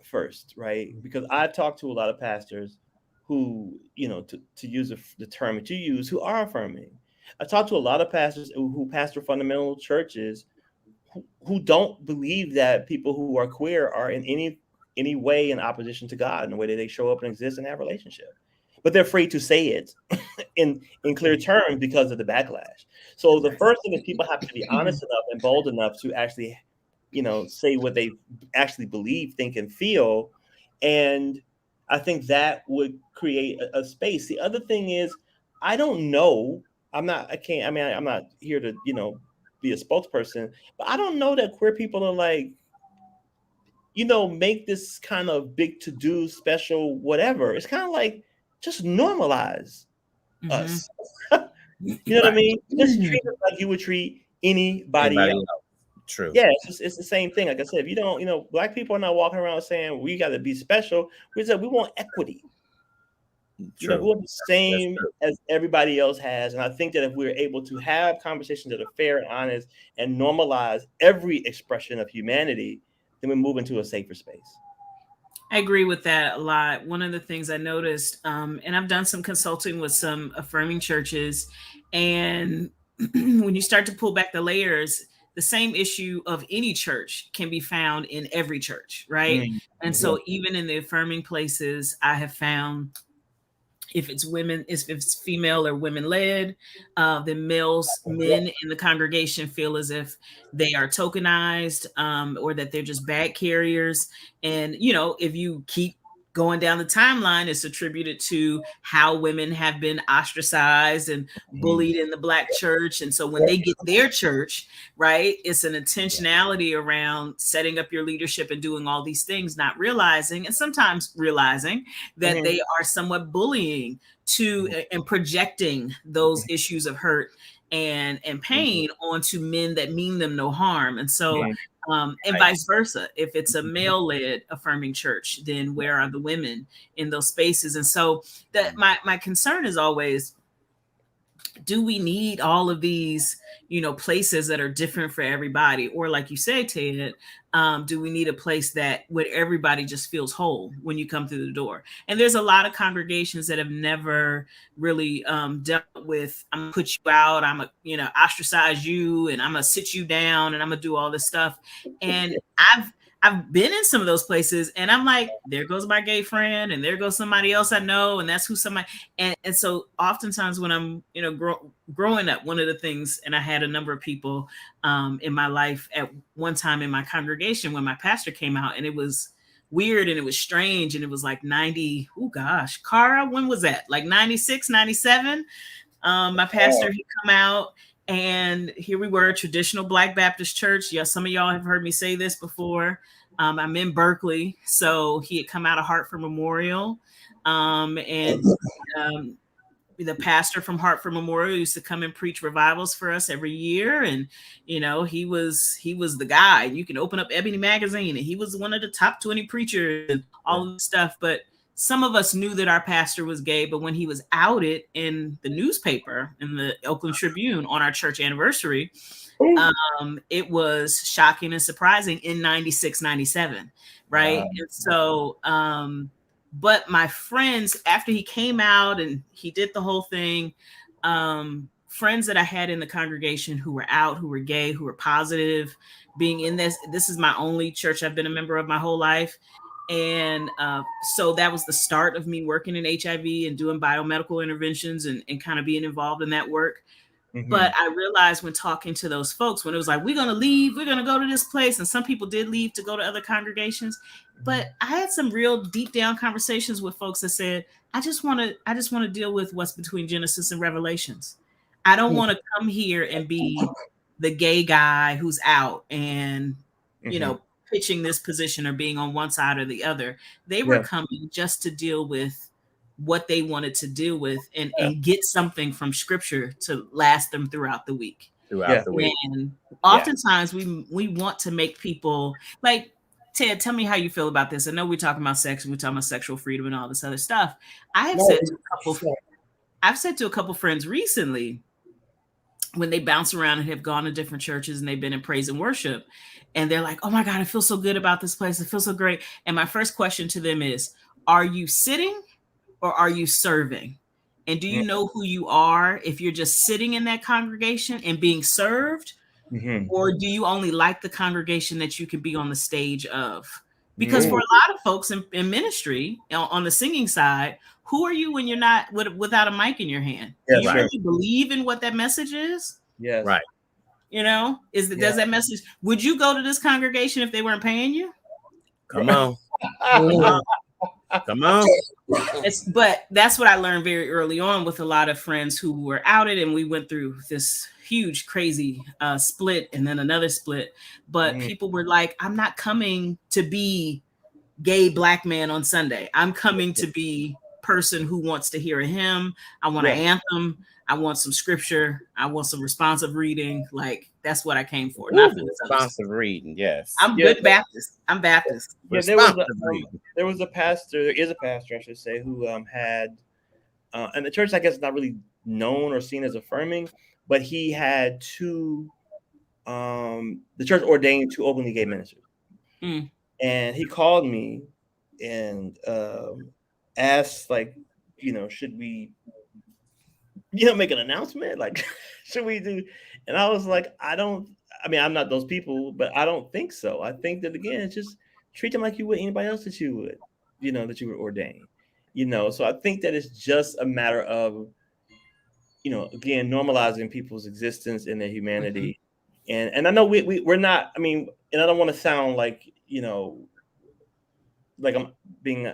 first, right? Because I've talked to a lot of pastors who, to use the term that you use, who are affirming. I talked to a lot of pastors who pastor fundamental churches who don't believe that people who are queer are in any way in opposition to God in the way that they show up and exist and have relationship. But they're afraid to say it in clear terms because of the backlash. So the first thing is people have to be honest enough and bold enough to actually, say what they actually believe, think, and feel. And I think that would create a space. The other thing is, I don't know. I'm not here to, be a spokesperson, but I don't know that queer people are like, make this kind of big to-do special, whatever. It's kind of like, just normalize us. You know what I mean? Just treat us like you would treat anybody else. True. Yeah, it's the same thing. Like I said, if you don't, Black people are not walking around saying we got to be special. We want equity. We want the same as everybody else has. And I think that if we're able to have conversations that are fair and honest and normalize every expression of humanity, then we move into a safer space. I agree with that a lot. One of the things I noticed, and I've done some consulting with some affirming churches, and when you start to pull back the layers, the same issue of any church can be found in every church, right? Mm-hmm. And so even in the affirming places, I have found If it's women, if it's female or women led, then men in the congregation feel as if they are tokenized, or that they're just bag carriers. And, if you keep going down the timeline, it's attributed to how women have been ostracized and bullied in the Black church. And so when they get their church, right, it's an intentionality around setting up your leadership and doing all these things, not realizing, and sometimes realizing, that they are somewhat bullying to and projecting those issues of hurt and pain onto men that mean them no harm. And so and vice versa. If it's a male-led affirming church, then where are the women in those spaces? And so that my concern is always, do we need all of these, places that are different for everybody? Or like you say, Ted, do we need a place that where everybody just feels whole when you come through the door? And there's a lot of congregations that have never really dealt with, I'm gonna put you out, I'm gonna, ostracize you, and I'm gonna sit you down, and I'm gonna do all this stuff. And I've been in some of those places, and I'm like, there goes my gay friend, and there goes somebody else I know, and that's who somebody. And so oftentimes when I'm, growing up, one of the things, and I had a number of people in my life at one time in my congregation when my pastor came out, and it was weird and it was strange, and it was like 90. Oh gosh, Cara, when was that? Like 96, 97. My pastor, he come out. And here we were, traditional Black Baptist church. Yeah, some of y'all have heard me say this before. I'm in Berkeley, so he had come out of Hartford Memorial, and the pastor from Hartford Memorial used to come and preach revivals for us every year. And he was the guy. You can open up Ebony magazine, and he was one of the top 20 preachers and all of this stuff. But some of us knew that our pastor was gay, but when he was outed in the newspaper, in the Oakland Tribune on our church anniversary, it was shocking and surprising in 96, 97, right? Wow. And so, but my friends, after he came out and he did the whole thing, friends that I had in the congregation who were out, who were gay, who were positive, being in this is my only church I've been a member of my whole life. And so that was the start of me working in HIV and doing biomedical interventions and kind of being involved in that work. But I realized when talking to those folks, when it was like, we're going to leave, we're going to go to this place. And some people did leave to go to other congregations. But I had some real deep down conversations with folks that said, I just want to deal with what's between Genesis and Revelations. I don't want to come here and be the gay guy who's out and, pitching this position or being on one side or the other. They were coming just to deal with what they wanted to deal with and get something from scripture to last them throughout the week. And oftentimes we want to make people like, Ted, tell me how you feel about this. I know we're talking about sex and we're talking about sexual freedom and all this other stuff. I've said to a couple friends recently, when they bounce around and have gone to different churches and they've been in praise and worship, and they're like, oh my God, I feel so good about this place. It feels so great. And my first question to them is, are you sitting or are you serving? And do you know who you are if you're just sitting in that congregation and being served? Or do you only like the congregation that you can be on the stage of? Because for a lot of folks in ministry, on the singing side, who are you when you're not without a mic in your hand? Do you really believe in what that message is? Yes. Right. Does that message, would you go to this congregation if they weren't paying you? Come on. Come on. But that's what I learned very early on with a lot of friends who were outed, and we went through this huge, crazy split and then another split. But people were like, I'm not coming to be gay Black man on Sunday. I'm coming to be person who wants to hear a hymn. I want an anthem. I want some scripture. I want some responsive reading. Like, that's what I came for. Not for responsive reading. Yes. I'm good Baptist. I'm Baptist. Yeah, there is a pastor, I should say, who had, and the church, I guess, is not really known or seen as affirming, but he had the church ordained 2 openly gay ministers. And he called me and asked, like, should we, make an announcement? Like, should we do? And I was like, I'm not those people, but I don't think so. I think that, again, it's just treat them like you would anybody else that you would, that you would ordain. you know. So I think that it's just a matter of, you know, again, normalizing people's existence and their humanity. And I know we're not, I mean, and I don't want to sound like, you know, like I'm being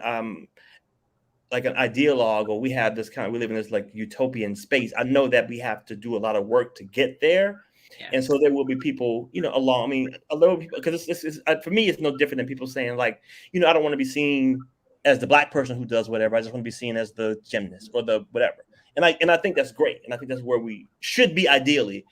like an ideologue, or we have this kind of, we live in this like utopian space. I know that we have to do a lot of work to get there. Yeah. And so there will be people, you know, along, I mean, a little people, because it's for me, it's no different than people saying like, you know, I don't want to be seen as the Black person who does whatever. I just want to be seen as the gymnast or the whatever. And I think that's great. And I think that's where we should be ideally.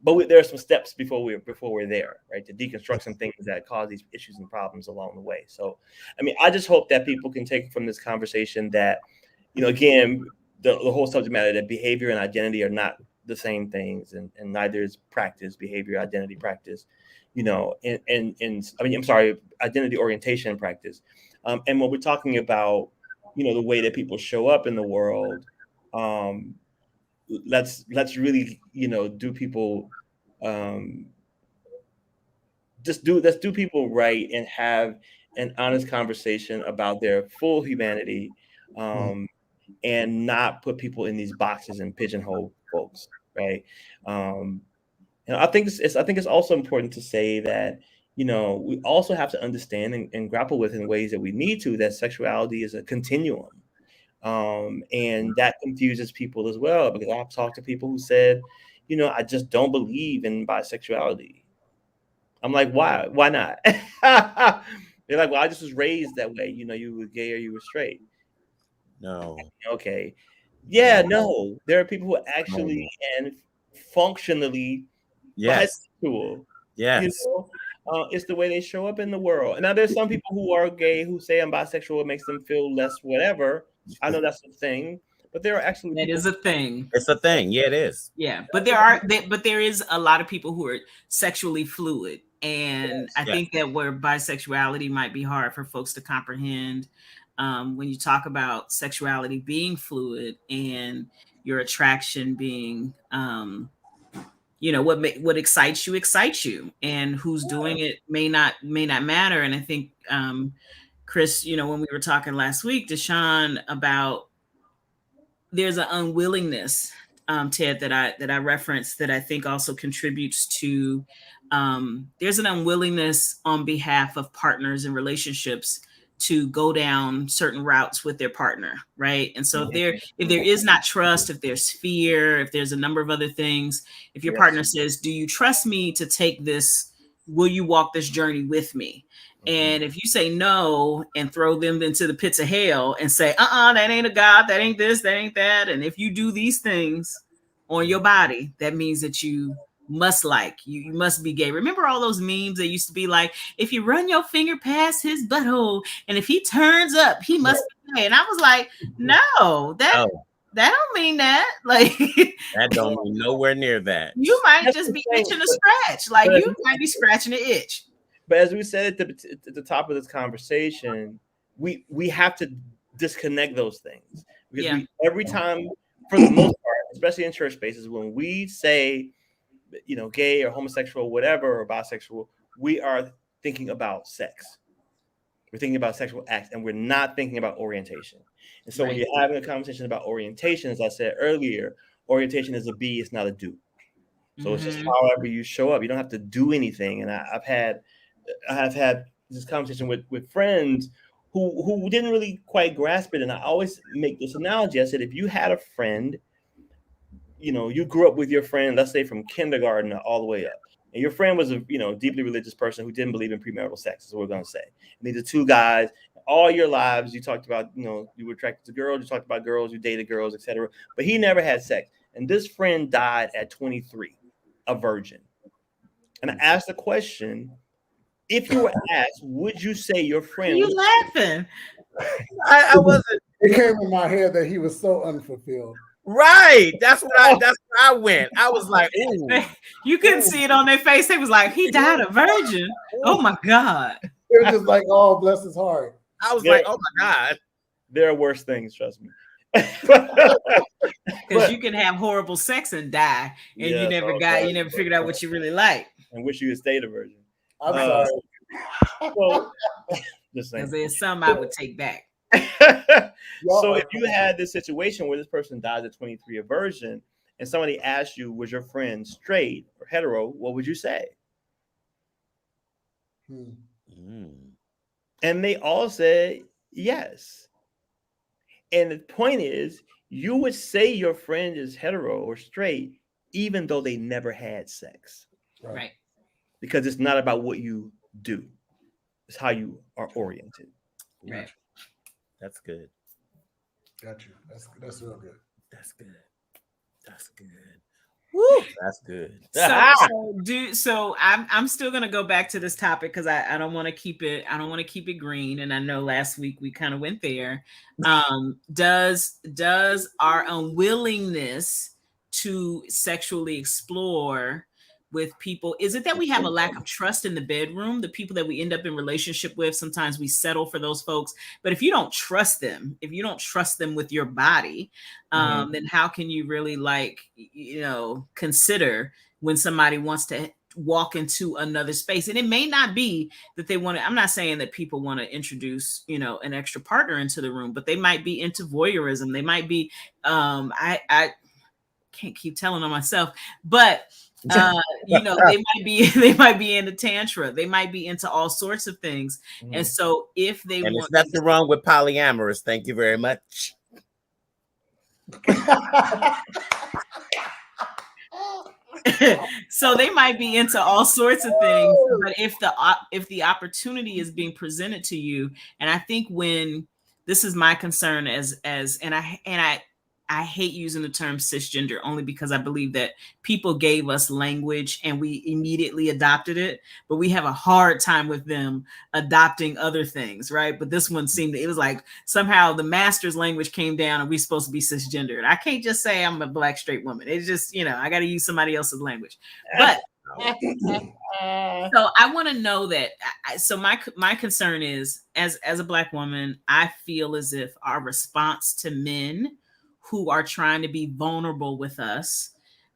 But there are some steps before we're there, right? To deconstruct some things that cause these issues and problems along the way. So, I mean, I just hope that people can take from this conversation that, you know, again, the whole subject matter that behavior and identity are not the same things, and neither is practice, behavior, identity, practice, you know, and I mean, I'm sorry, identity, orientation, and practice. And when we're talking about, you know, the way that people show up in the world, let's really, you know, do people let's do people right and have an honest conversation about their full humanity, and not put people in these boxes and pigeonhole folks, right? And I think it's also important to say that, you know, we also have to understand and grapple with in ways that we need to, that sexuality is a continuum. And that confuses people as well, because I've talked to people who said, you know, I just don't believe in bisexuality. I'm like, why? Why not? They're like, well, I just was raised that way. You know, you were gay or you were straight. No. Okay. Yeah, no. There are people who actually and functionally bisexual. Yes. You know? It's the way they show up in the world. And now there's some people who are gay who say I'm bisexual. It makes them feel less whatever. I know that's a thing, but there are actually that is a thing. It's a thing. Yeah, it is. Yeah, but there is a lot of people who are sexually fluid, and I think that where bisexuality might be hard for folks to comprehend, when you talk about sexuality being fluid and your attraction being, you know, what excites you, and who's doing it may not matter. And I think, Chris, you know, when we were talking last week, Deshaun, about there's an unwillingness, Ted, that I referenced, that I think also contributes to, there's an unwillingness on behalf of partners and relationships to go down certain routes with their partner, right? And so if there is not trust, if there's fear, if there's a number of other things, if your partner says, do you trust me to take this? Will you walk this journey with me? And if you say no and throw them into the pits of hell and say, that ain't a God, that ain't this, that ain't that. And if you do these things on your body, that means that you must you must be gay. Remember all those memes that used to be like, if you run your finger past his butthole and if he turns up, he must be gay. And I was like, no, that don't mean that. Like, that don't mean nowhere near that. You might just be itching a scratch. Like, you might be scratching an itch. But as we said at the top of this conversation, we have to disconnect those things, because every time, for the most part, especially in church spaces, when we say, you know, gay or homosexual, whatever, or bisexual, we are thinking about sex. We're thinking about sexual acts, and we're not thinking about orientation. And so when you're having a conversation about orientation, as I said earlier, orientation is a be, it's not a do. So it's just however you show up. You don't have to do anything. And I've had this conversation with friends who didn't really quite grasp it. And I always make this analogy. I said, if you had a friend, you know, you grew up with your friend, let's say from kindergarten all the way up, and your friend was a, you know, deeply religious person who didn't believe in premarital sex, is what we're going to say. And these are two guys. All your lives, you talked about, you know, you were attracted to girls, you talked about girls, you dated girls, etc. But he never had sex. And this friend died at 23, a virgin. And I asked the question, if you were asked, would you say your friend? You laughing? I wasn't. It came in my head that he was so unfulfilled. Right. That's where I went. I was like, ooh. You couldn't see it on their face. They was like, he died a virgin. Oh my God. It was just like, oh, bless his heart. I was like, oh my God. There are worse things, trust me. Because you can have horrible sex and die, and you never figured out what you really like. And wish you had stayed a virgin. I'm sorry. Well, just saying. Because there's some I would take back. So if you had this situation where this person dies at 23 aversion, and somebody asked you, was your friend straight or hetero, what would you say? And they all said yes. And the point is, you would say your friend is hetero or straight, even though they never had sex. Right. Because it's not about what you do. It's how you are oriented. Right. That's good. Got you. That's real good. That's good. That's good. Woo, that's good. So I'm still gonna go back to this topic because I don't want to keep it green, and I know last week we kind of went there. Does our unwillingness to sexually explore with people, is it that we have a lack of trust in the bedroom? The people that we end up in relationship with, sometimes we settle for those folks, but if you don't trust them with your body, then how can you really consider when somebody wants to walk into another space? And it may not be that they want to, I'm not saying that people want to introduce, an extra partner into the room, but they might be into voyeurism. They might be, I can't keep telling on myself, but they might be into tantra, they might be into all sorts of things. And so if they want, there's nothing wrong with polyamorous. Thank you very much. So they might be into all sorts of things, but if the opportunity is being presented to you, and I think when this is my concern I hate using the term cisgender only because I believe that people gave us language and we immediately adopted it, but we have a hard time with them adopting other things, right? But this one it was like somehow the master's language came down and we're supposed to be cisgendered. I can't just say I'm a black straight woman. It's just, I got to use somebody else's language. But so I want to know that. So my concern is, as a black woman, I feel as if our response to men who are trying to be vulnerable with us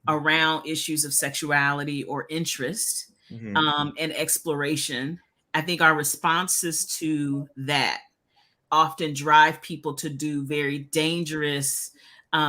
around issues of sexuality or interest, and exploration, I think our responses to that often drive people to do very dangerous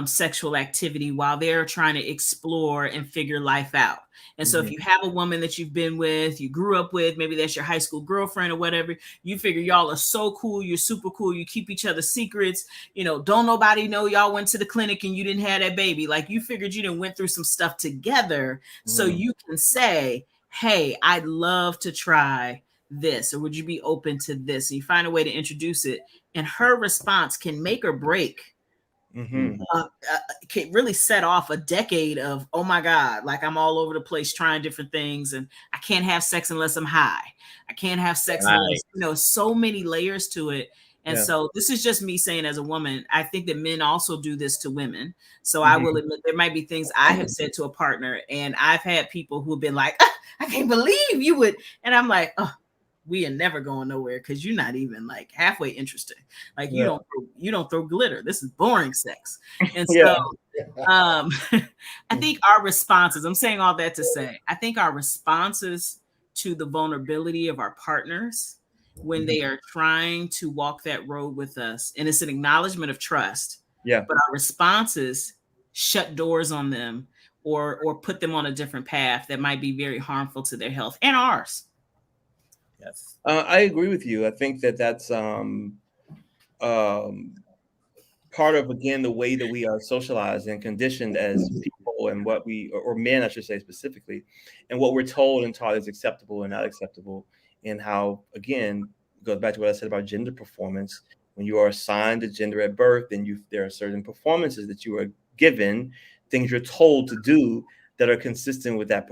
sexual activity while they're trying to explore and figure life out. And so if you have a woman that you've been with, you grew up with, maybe that's your high school girlfriend or whatever, you figure y'all are so cool, you're super cool, you keep each other's secrets, don't nobody know y'all went to the clinic and you didn't have that baby. Like, you figured you done went through some stuff together, so you can say, hey, I'd love to try this, or would you be open to this? And you find a way to introduce it, and her response can make or break, can really set off a decade of, oh my God, like I'm all over the place trying different things, and I can't have sex unless I'm high. I can't have sex unless, so many layers to it. And so this is just me saying, as a woman, I think that men also do this to women. So I will admit there might be things I have said to a partner, and I've had people who have been like, I can't believe you would. And I'm like, oh, we are never going nowhere because you're not even like halfway interested. Like you don't throw glitter. This is boring sex. And so I think our responses, I'm saying all that to say, I think our responses to the vulnerability of our partners when they are trying to walk that road with us, and it's an acknowledgement of trust, but our responses shut doors on them or put them on a different path that might be very harmful to their health and ours. Yes. I agree with you. I think that's part of, again, the way that we are socialized and conditioned as people, and what or men, I should say specifically, and what we're told and taught is acceptable and not acceptable, and how, again, goes back to what I said about gender performance. When you are assigned a gender at birth, then there are certain performances that you are given, things you're told to do that are consistent with that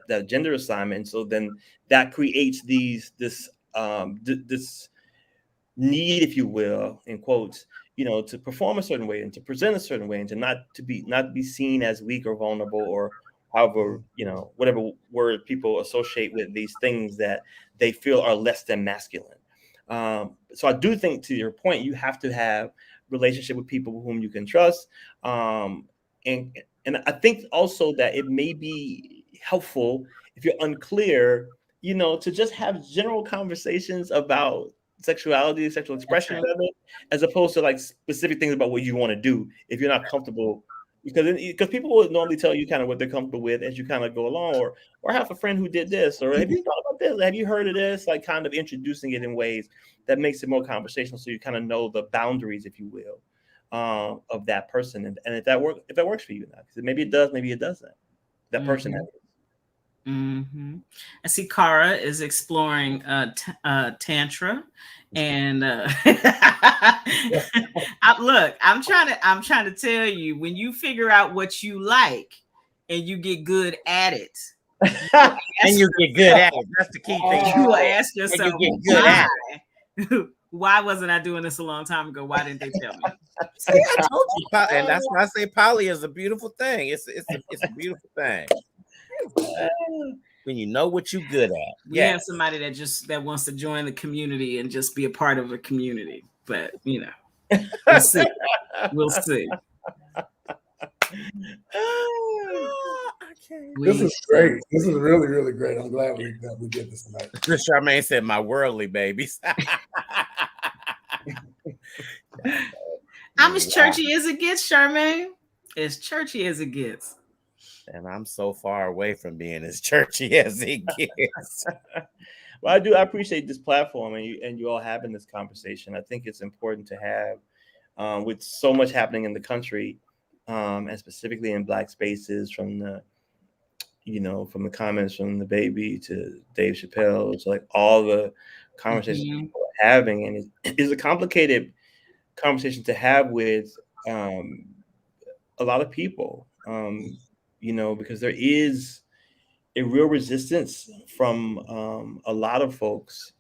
that gender assignment. So then that creates this need, if you will, in quotes, to perform a certain way and to present a certain way, and to not be seen as weak or vulnerable, or however, whatever word people associate with these things that they feel are less than masculine. So I do think, to your point, you have to have relationship with people whom you can trust. And I think also that it may be helpful, if you're unclear, to just have general conversations about sexuality, sexual expression of it, as opposed to like specific things about what you want to do if you're not comfortable. Because people will normally tell you kind of what they're comfortable with as you kind of go along, or have a friend who did this, or have you thought about this? Have you heard of this? Like kind of introducing it in ways that makes it more conversational, so you kind of know the boundaries, if you will, of that person, and if that works for you now, because maybe it does, maybe it doesn't. That person. Mm-hmm. I see Cara is exploring tantra, and look, I'm trying to tell you, when you figure out what you like and you get good at it, and you get good at it. That's the key thing. You will ask yourself, you get good at it. Why wasn't I doing this a long time ago? Why didn't they tell me? See, I told you, and that's why I say poly is a beautiful thing. It's a beautiful thing. When you know what you're good at. We have somebody that wants to join the community and just be a part of a community, but we'll see. We'll see. This is great. This is really, really great. I'm glad that we did this tonight. Charmaine said, "My worldly babies." I'm as churchy as it gets, Charmaine. As churchy as it gets. And I'm so far away from being as churchy as it gets. Well, I appreciate this platform and you all having this conversation. I think it's important to have with so much happening in the country, and specifically in Black spaces, from the comments from the baby to Dave Chappelle, to like all the conversations people are having, and it's a complicated conversation to have with a lot of people. Because there is a real resistance from a lot of folks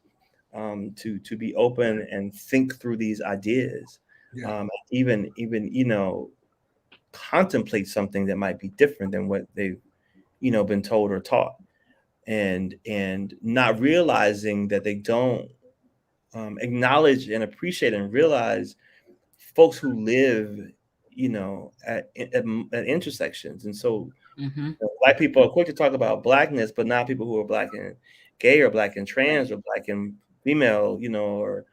to be open and think through these ideas, even contemplate something that might be different than what they've been told or taught, and not realizing that they don't acknowledge and appreciate and realize folks who live at intersections. And so Black people are quick to talk about Blackness, but not people who are Black and gay, or Black and trans, or Black and female, or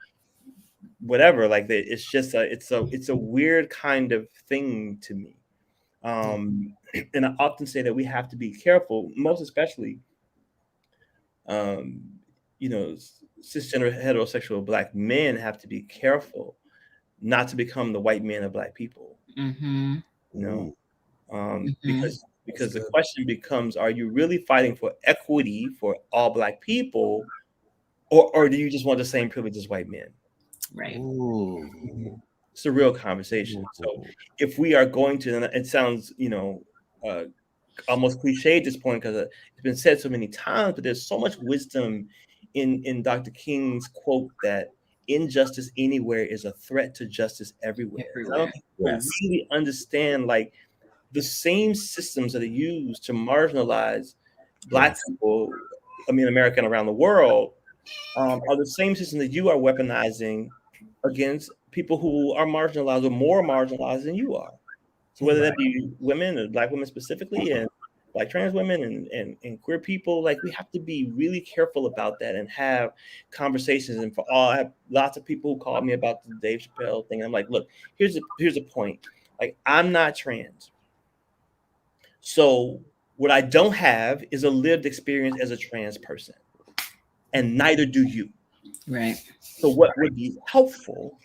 whatever. Like it's just it's a weird kind of thing to me. And I often say that we have to be careful, most especially cisgender heterosexual Black men have to be careful not to become the white men of Black people. Because the question becomes, are you really fighting for equity for all Black people, or do you just want the same privilege as white men? Right. Ooh. It's a real conversation. So if we are going to, and it sounds almost cliche at this point, because it's been said so many times, but there's so much wisdom in Dr. King's quote that injustice anywhere is a threat to justice everywhere. I don't think people really understand, like, the same systems that are used to marginalize Black people, America and around the world, are the same systems that you are weaponizing against people who are marginalized or more marginalized than you are. So whether that be women, or Black women specifically, and Black trans women and queer people, like, we have to be really careful about that and have conversations. And I have lots of people who call me about the Dave Chappelle thing. I'm like, look, here's a point. Like, I'm not trans. So what I don't have is a lived experience as a trans person, and neither do you. Right. So what would be helpful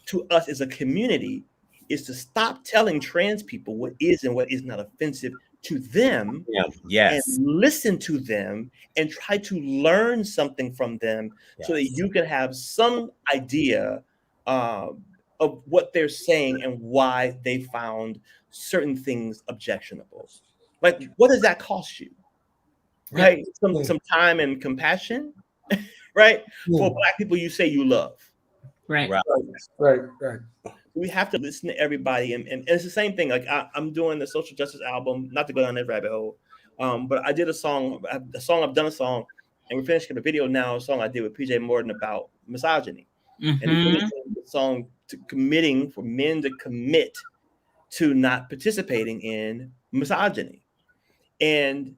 to us as a community is to stop telling trans people what is and what is not offensive to them, and listen to them and try to learn something from them, so that you can have some idea of what they're saying and why they found certain things objectionable. Like, what does that cost you? Right? Some time and compassion, right? For Black people you say you love. Right. We have to listen to everybody, and it's the same thing. Like, I'm doing the social justice album, not to go down that rabbit hole, but I did a song, and we're finishing the video now, a song I did with PJ Morton about misogyny. And the song committing for men to commit to not participating in misogyny. And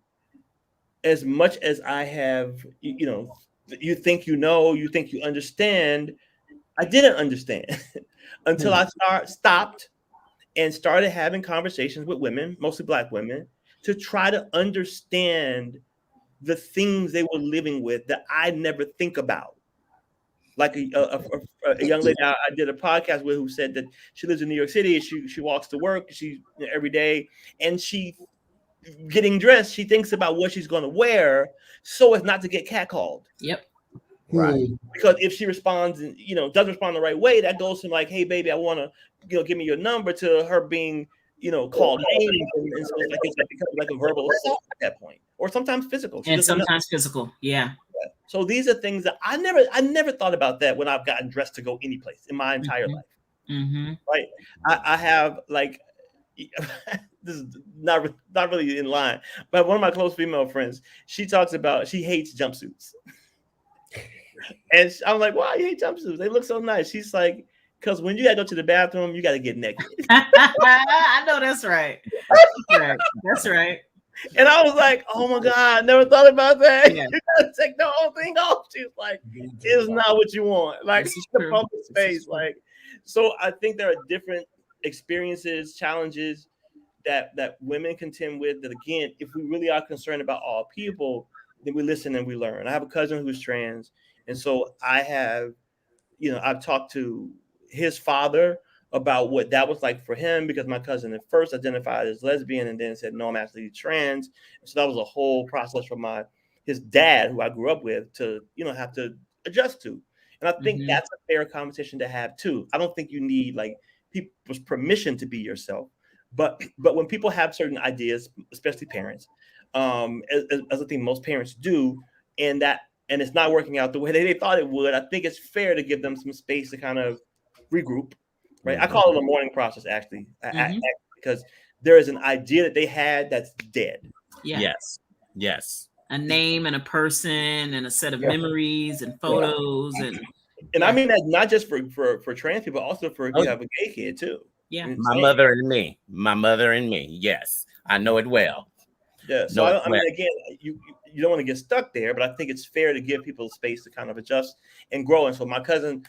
as much as I have, you think you know, you think you understand. I didn't understand until I stopped and started having conversations with women, mostly Black women, to try to understand the things they were living with that I never think about. Like a young lady I did a podcast with who said that she lives in New York City. She walks to work every day, and she getting dressed. She thinks about what she's going to wear so as not to get catcalled. Yep. Right. Because if she responds and doesn't respond the right way, that goes from like, "Hey, baby, I want to give me your number," to her being called names, and so it becomes like a verbal assault at that point, or sometimes physical. And sometimes physical. Yeah. So these are things that I never thought about that when I've gotten dressed to go any place in my entire life. Mm-hmm. Right? I have like this is not really in line, but one of my close female friends, she talks about she hates jumpsuits. And I'm like, why you hate jumpsuits? They look so nice. She's like, because when you gotta go to the bathroom, you gotta get naked. I know that's right. That's right. And I was like, oh my God, I never thought about that. Yeah. You gotta take the whole thing off. She's like, it's not what you want. Like the public space. Like, so I think there are different experiences, challenges that women contend with. That again, if we really are concerned about all people, then we listen and we learn. I have a cousin who's trans, and so I have, I've talked to his father about what that was like for him, because my cousin at first identified as lesbian and then said, no, I'm actually trans. So that was a whole process for his dad, who I grew up with, to, have to adjust to. And I think that's a fair conversation to have too. I don't think you need like people's permission to be yourself, but when people have certain ideas, especially parents, as I think most parents do, and it's not working out the way they thought it would, I think it's fair to give them some space to kind of regroup. Right. I call it a mourning process, actually, because there is an idea that they had that's dead. Yeah. Yes. A name and a person and a set of memories and photos and I mean that not just for trans people, also for if you have a gay kid too. Yeah. My mother and me. Yes, I know it well. Yeah. So I mean, again, you don't want to get stuck there, but I think it's fair to give people space to kind of adjust and grow. And so my cousin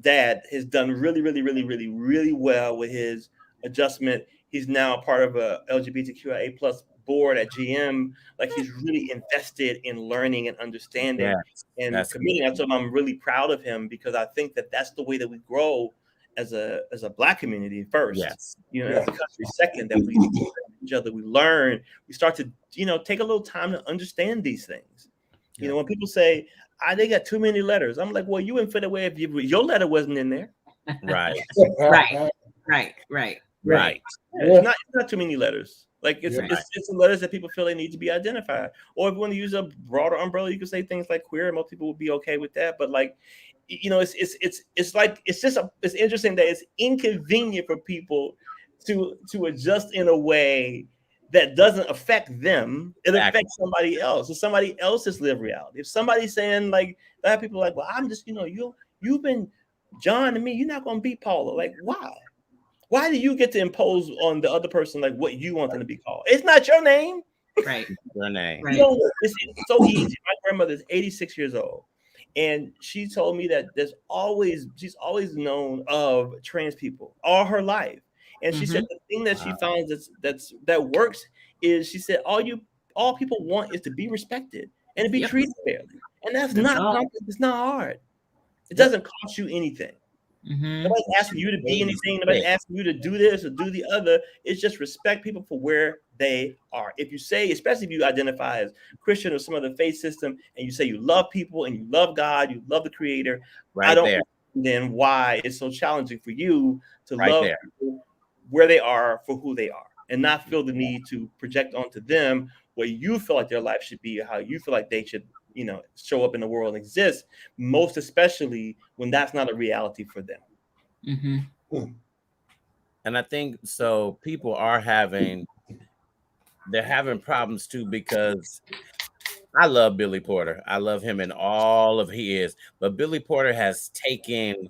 dad has done really, really, really, really, really well with his adjustment. He's now a part of a LGBTQIA plus board at GM. Like, he's really invested in learning and understanding and committing. I told him I'm really proud of him, because I think that that's the way that we grow as a Black community first. As a country second, that we each other, we learn, we start to take a little time to understand these things. When people say, they got too many letters, I'm like, well, you wouldn't fit away if your letter wasn't in there. Right. Right. It's not too many letters. Like it's the letters that people feel they need to be identified. Or if you want to use a broader umbrella, you can say things like queer, and most people would be okay with that. But like, it's interesting that it's inconvenient for people to adjust in a way that doesn't affect them. It affects somebody else. It's somebody else's lived reality. If somebody's saying like that, people are like, well, I'm just, you've been John to me, you're not going to be Paula. Like, why? Why do you get to impose on the other person like what you want them to be called? It's not your name. Right. Your name. Right. It's so easy. My grandmother's 86 years old. And she told me that she's always known of trans people all her life. And she said the thing that she finds that works is, she said, all people want is to be respected and to be treated fairly. And that's not it's not hard. It doesn't cost you anything. Nobody's asking you to be anything. Nobody's asking you to do this or do the other. It's just respect people for where they are. If you say, especially if you identify as Christian or some other faith system, and you say you love people and you love God, you love the Creator, I don't understand why it's so challenging for you to love people where they are for who they are, and not feel the need to project onto them what you feel like their life should be, or how you feel like they should, show up in the world and exist, most especially when that's not a reality for them. And I think so people are having problems too, because I love Billy Porter. I love him in all of he is, but Billy Porter has taken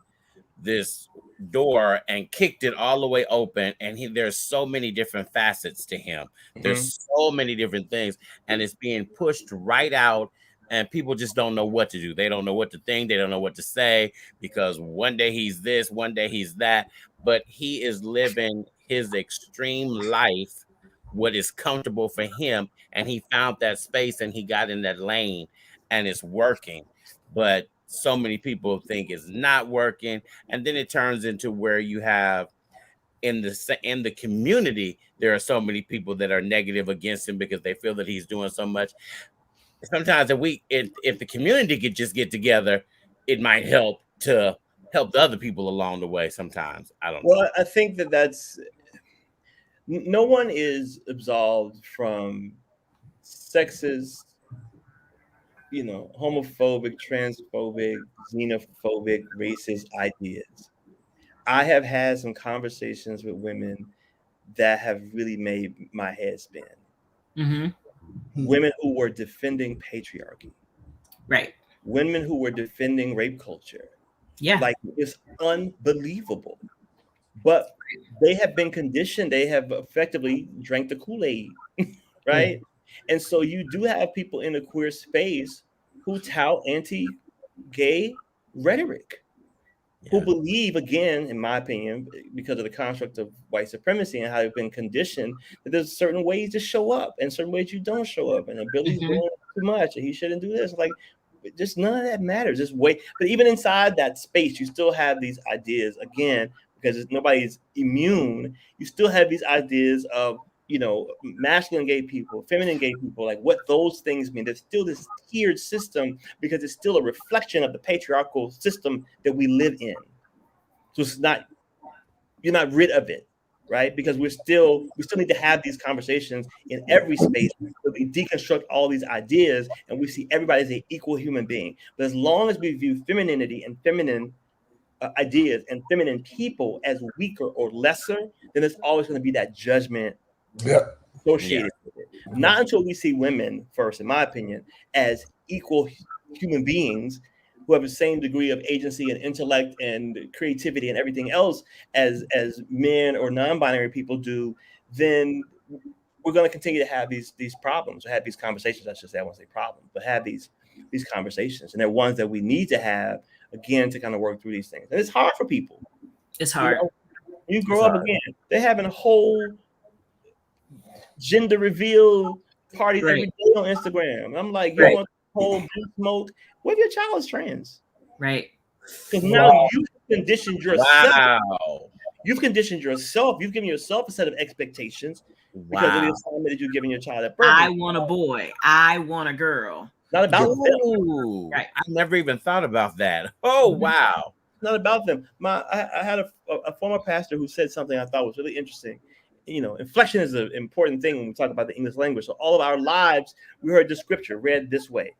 this door and kicked it all the way open, and there's so many different facets to him. There's so many different things, and it's being pushed right out and people just don't know what to do. They don't know what to think. They don't know what to say, because one day he's this, one day he's that, but he is living his extreme life, what is comfortable for him, and he found that space and he got in that lane and it's working. But so many people think it's not working, and then it turns into where you have in the community, there are so many people that are negative against him because they feel that he's doing so much. Sometimes if the community could just get together, it might help to help the other people along the way. Sometimes I don't know. Well, I think that's no one is absolved from sexist, homophobic, transphobic, xenophobic, racist ideas. I have had some conversations with women that have really made my head spin. Mm-hmm. Women who were defending patriarchy. Right. Women who were defending rape culture. Yeah. Like, it's unbelievable. But they have been conditioned. They have effectively drank the Kool-Aid, right? And so you do have people in the queer space who tout anti-gay rhetoric, who believe, again, in my opinion, because of the construct of white supremacy and how they've been conditioned, that there's certain ways to show up and certain ways you don't show up. And Billy's doing too much and he shouldn't do this. Like, just none of that matters. Just wait. But even inside that space, you still have these ideas, again, because nobody's immune. You still have these ideas of, masculine gay people, feminine gay people, like what those things mean. There's still this tiered system because it's still a reflection of the patriarchal system that we live in. So you're not rid of it, right? Because we still need to have these conversations in every space where we deconstruct all these ideas and we see everybody as an equal human being. But as long as we view femininity and feminine ideas and feminine people as weaker or lesser, then there's always going to be that judgment associated with it. Not until we see women first, in my opinion, as equal human beings who have the same degree of agency and intellect and creativity and everything else as men or non-binary people do, then we're going to continue to have these problems, or have these conversations. I should say, I won't say problems, but have these conversations, and they're ones that we need to have, again, to kind of work through these things. And it's hard for people. It's hard. You grow up again. They're having a whole gender reveal parties every day on Instagram. And I'm like, you want the whole smoke? What if your child is trans? Right. Because now you've conditioned yourself. Wow. You've conditioned yourself. You've given yourself a set of expectations because of the assignment that you've given your child at birth. I want a boy. I want a girl. Not about them. Right. I never even thought about that. Oh, wow. It's not about them. I had a former pastor who said something I thought was really interesting. Inflection is an important thing when we talk about the English language. So all of our lives, we heard the scripture read this way: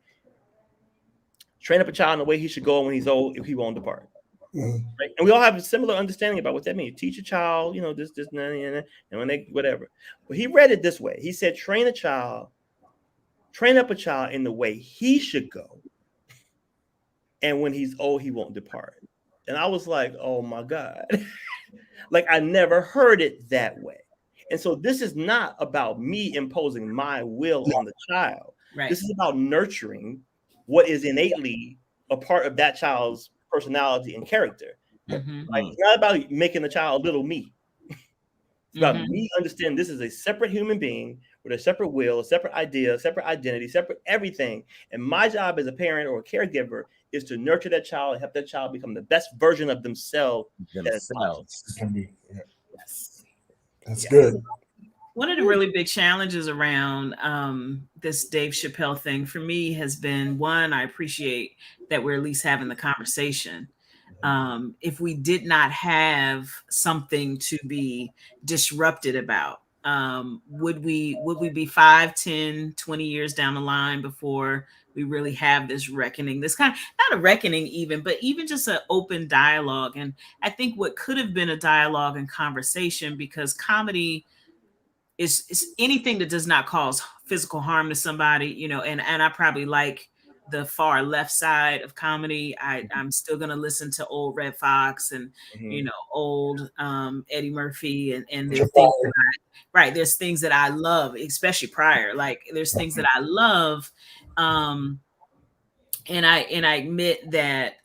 train up a child in the way he should go, and when he's old, if he won't depart. Right? And we all have a similar understanding about what that means. Teach a child, this, and when they whatever. But he read it this way. He said, train up a child in the way he should go, and when he's old, he won't depart. And I was like, oh my God. Like, I never heard it that way. And so this is not about me imposing my will on the child. Right. This is about nurturing what is innately a part of that child's personality and character. Like, it's not about making the child little me. It's about me understanding this is a separate human being with a separate will, a separate idea, a separate identity, separate everything. And my job as a parent or a caregiver is to nurture that child and help that child become the best version of themselves. That's good. One of the really big challenges around this Dave Chappelle thing for me has been, one, I appreciate that we're at least having the conversation. If we did not have something to be disrupted about, would we be 5, 10, 20 years down the line before we really have this reckoning, this kind of, not a reckoning even, but even just an open dialogue? And I think what could have been a dialogue and conversation, because comedy is anything that does not cause physical harm to somebody, and I probably like the far left side of comedy. I'm still going to listen to old Red Fox and, old Eddie Murphy and there's things there's things that I love, especially Pryor. Like, there's things that I love. and I admit that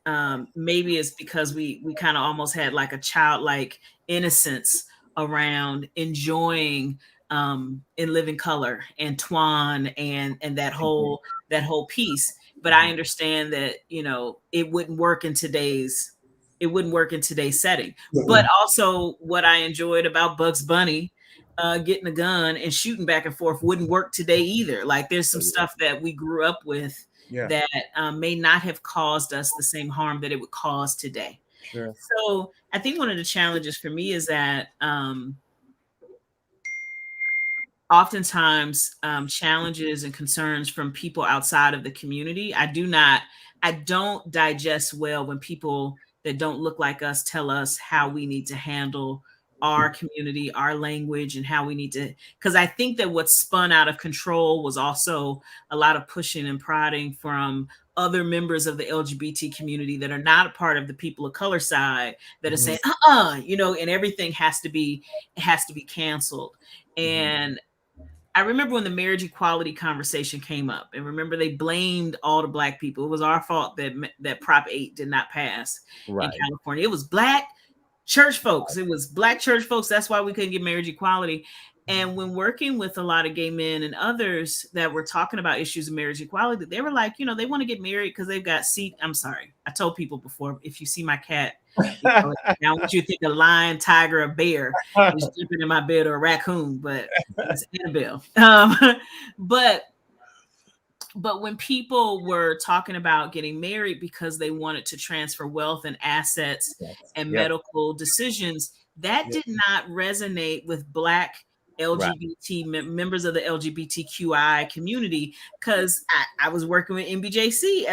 maybe it's because we kind of almost had like a childlike innocence around enjoying In Living Color and Twan and that whole piece. But I understand that, you know, it wouldn't work in today's setting. But also what I enjoyed about Bugs Bunny getting a gun and shooting back and forth wouldn't work today either. Like there's some stuff that we grew up with that may not have caused us the same harm that it would cause today. Sure. So I think one of the challenges for me is that oftentimes challenges and concerns from people outside of the community, I don't digest well when people that don't look like us tell us how we need to handle our community, our language, and how we need to, because I think that what spun out of control was also a lot of pushing and prodding from other members of the LGBT community that are not a part of the people of color side that are saying, you know, and everything has to be canceled. And I remember when the marriage equality conversation came up, and remember they blamed all the Black people. It was our fault that Prop 8 did not pass in California. It was Black church folks. It was Black church folks. That's why we couldn't get marriage equality. And when working with a lot of gay men and others that were talking about issues of marriage equality, they were like, you know, they want to get married because they've got I'm sorry. I told people before, if you see my cat, you know, now what you think a lion, tiger, a bear is jumping in my bed, or a raccoon, but it's Annabelle. But when people were talking about getting married because they wanted to transfer wealth and assets and medical decisions, that did not resonate with Black LGBT members of the LGBTQI community, because I was working with MBJC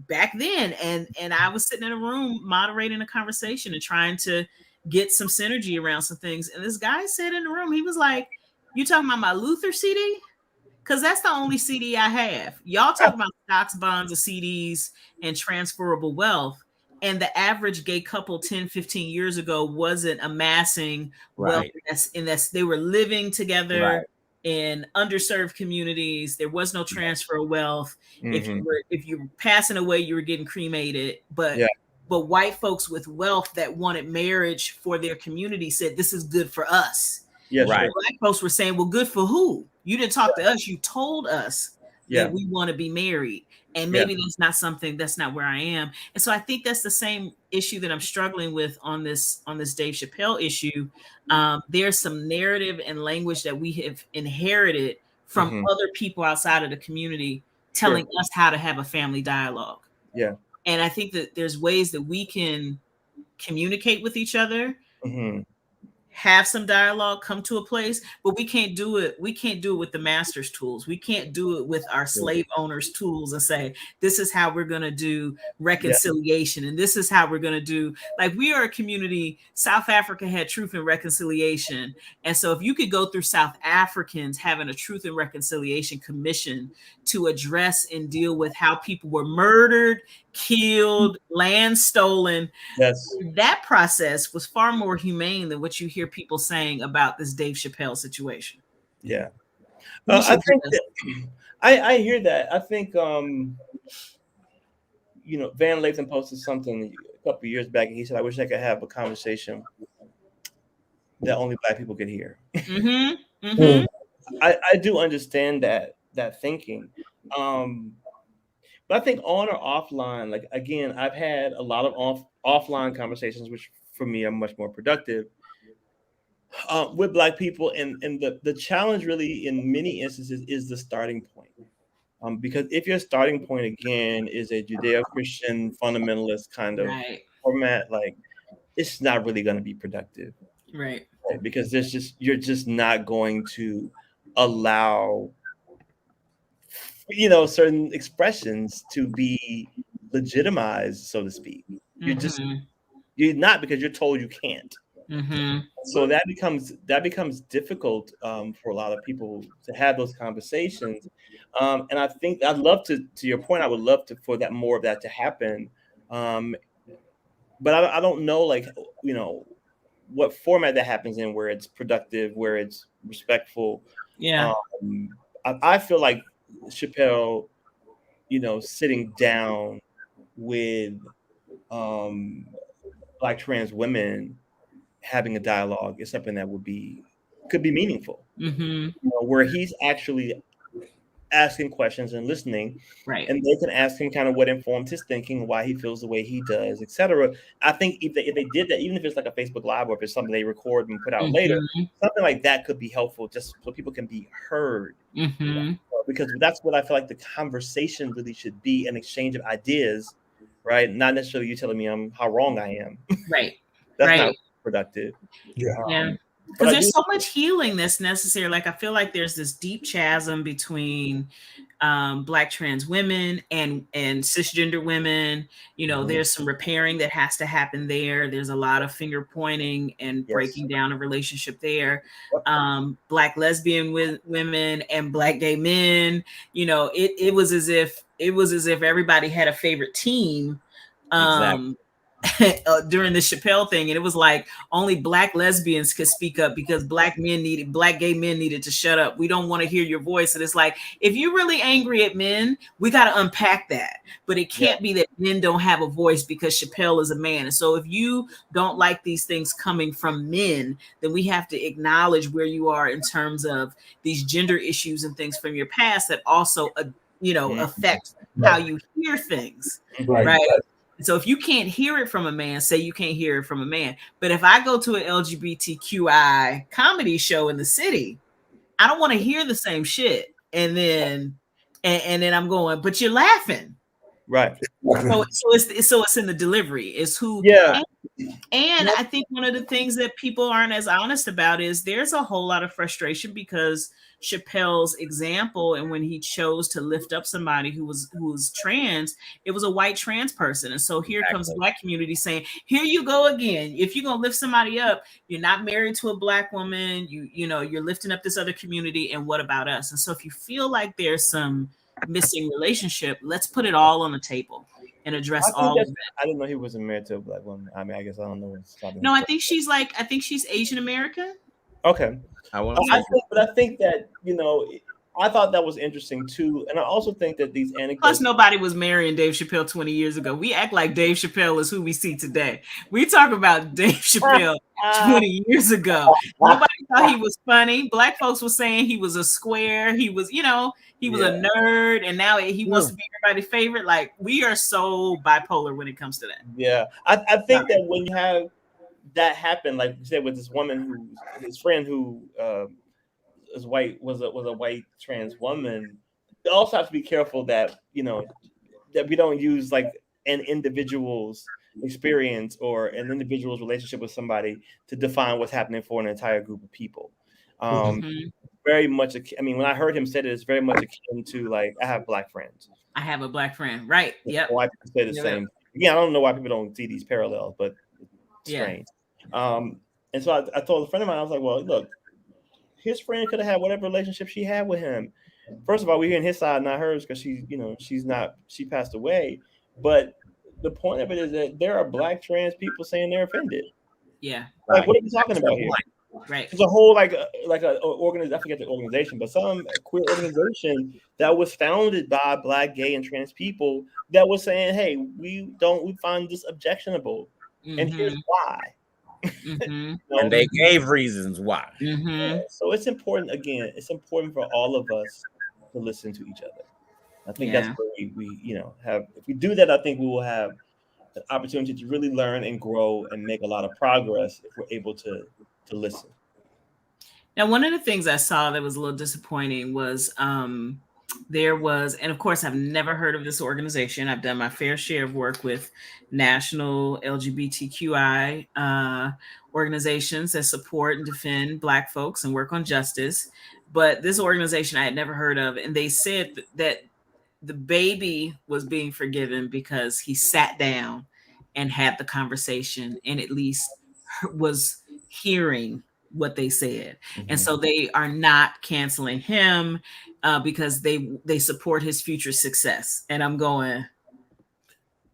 back then, and I was sitting in a room moderating a conversation and trying to get some synergy around some things. And this guy said in the room, he was like, "You talking about my Luther CD? Because that's the only CD I have. Y'all talk about stocks, bonds, and CDs and transferable wealth. And the average gay couple 10, 15 years ago wasn't amassing wealth. They were living together in underserved communities. There was no transfer of wealth. If you were passing away, you were getting cremated. But white folks with wealth that wanted marriage for their community said, this is good for us. Black folks were saying, well, good for who? You didn't talk to us. You told us that we want to be married. And maybe that's not where I am. And so I think that's the same issue that I'm struggling with on this Dave Chappelle issue. There's some narrative and language that we have inherited from other people outside of the community telling us how to have a family dialogue. Yeah. And I think that there's ways that we can communicate with each other, have some dialogue, come to a place, but we can't do it with the master's tools. We can't do it with our slave owners' tools and say, this is how we're going to do reconciliation. And this is how we're going to do, like, we are a community. South Africa had Truth and Reconciliation. And so if you could go through South Africans having a Truth and Reconciliation Commission to address and deal with how people were murdered, killed, land stolen. That process was far more humane than what you hear people saying about this Dave Chappelle situation. Yeah. I think I hear that. I think Van Lathan posted something a couple of years back, and he said, I wish I could have a conversation that only Black people could hear. I do understand that thinking. But I think on or offline, like, again, I've had a lot of offline conversations, which for me are much more productive with Black people. And the challenge really in many instances is the starting point. Because if your starting point, again, is a Judeo-Christian fundamentalist kind of format, like, it's not really going to be productive. Right. Because you're just not going to allow certain expressions to be legitimized, so to speak. You're not, because you're told you can't. So that becomes difficult for a lot of people to have those conversations. And I think I'd love to your point, I would love for more of that to happen. But I don't know, like, what format that happens in, where it's productive, where it's respectful. Yeah. I feel like Chappelle sitting down with Black trans women, having a dialogue is something that could be meaningful. Where he's actually asking questions and listening, right? And they can ask him kind of what informed his thinking, why he feels the way he does, etc. I think if they did that, even if it's like a Facebook Live or if it's something they record and put out later, something like that could be helpful, just so people can be heard. Because that's what I feel like the conversation really should be, an exchange of ideas, right? Not necessarily you telling me how wrong I am. Right. That's not productive. Yeah. Because there's so much healing that's necessary. Like, I feel like there's this deep chasm between Black trans women and cisgender women. There's some repairing that has to happen there. There's a lot of finger pointing and breaking down a relationship there. Black lesbian women and Black gay men. It was as if everybody had a favorite team. Exactly. During the Chappelle thing, and it was like only Black lesbians could speak up because Black gay men needed to shut up. We don't want to hear your voice. And it's like, if you're really angry at men, we got to unpack that. But it can't be that men don't have a voice because Chappelle is a man. And so if you don't like these things coming from men, then we have to acknowledge where you are in terms of these gender issues and things from your past that also affect how you hear things, right? So if you can't hear it from a man, say you can't hear it from a man. But if I go to an LGBTQI comedy show in the city, I don't want to hear the same shit. And then I'm going, but you're laughing. Right. So it's in the delivery. It's who. Yeah. And I think one of the things that people aren't as honest about is there's a whole lot of frustration because Chappelle's example, and when he chose to lift up somebody who was trans, it was a white trans person. And so here comes the Black community saying, here you go again. If you're gonna lift somebody up, you're not married to a Black woman, you're lifting up this other community, and what about us? And so if you feel like there's some missing relationship, let's put it all on the table and address all of that. I didn't know he wasn't married to a Black woman. I mean, I guess I don't know. No, I think she's Asian American. Okay. I think that, I thought that was interesting too. And I also think that these anecdotes. Plus, nobody was marrying Dave Chappelle 20 years ago. We act like Dave Chappelle is who we see today. We talk about Dave Chappelle 20 years ago. Nobody thought he was funny. Black folks were saying he was a square. He was, he was a nerd. And now he wants to be everybody's favorite. Like, we are so bipolar when it comes to that. Yeah. I think that when you have that happen, like you said, with this woman his friend who is white, was a white trans woman, you also have to be careful that that we don't use like an individual's experience or an individual's relationship with somebody to define what's happening for an entire group of people. Very much, when I heard him say it, it's very much akin to like, I have Black friends. I have a Black friend, right? Yep. White people say the same. Yeah, I don't know why people don't see these parallels, but it's strange. And so I told a friend of mine, I was like, well, look, his friend could have had whatever relationship she had with him. First of all, we're hearing his side, not hers, because she passed away. But the point of it is that there are Black trans people saying they're offended. Yeah. Like, what are we talking about here? Right. There's a whole like a organization, I forget the organization, but some queer organization that was founded by Black, gay, and trans people that was saying, hey, we find this objectionable. And here's why. And they gave reasons why. So it's important, again, it's important for all of us to listen to each other. I think that's where we have, if we do that, I think we will have the opportunity to really learn and grow and make a lot of progress if we're able to listen. Now, one of the things I saw that was a little disappointing was there was, and of course, I've never heard of this organization. I've done my fair share of work with national LGBTQI organizations that support and defend Black folks and work on justice. But this organization I had never heard of, and they said that the baby was being forgiven because he sat down and had the conversation and at least was hearing what they said. And so they are not canceling him because they support his future success. And I'm going,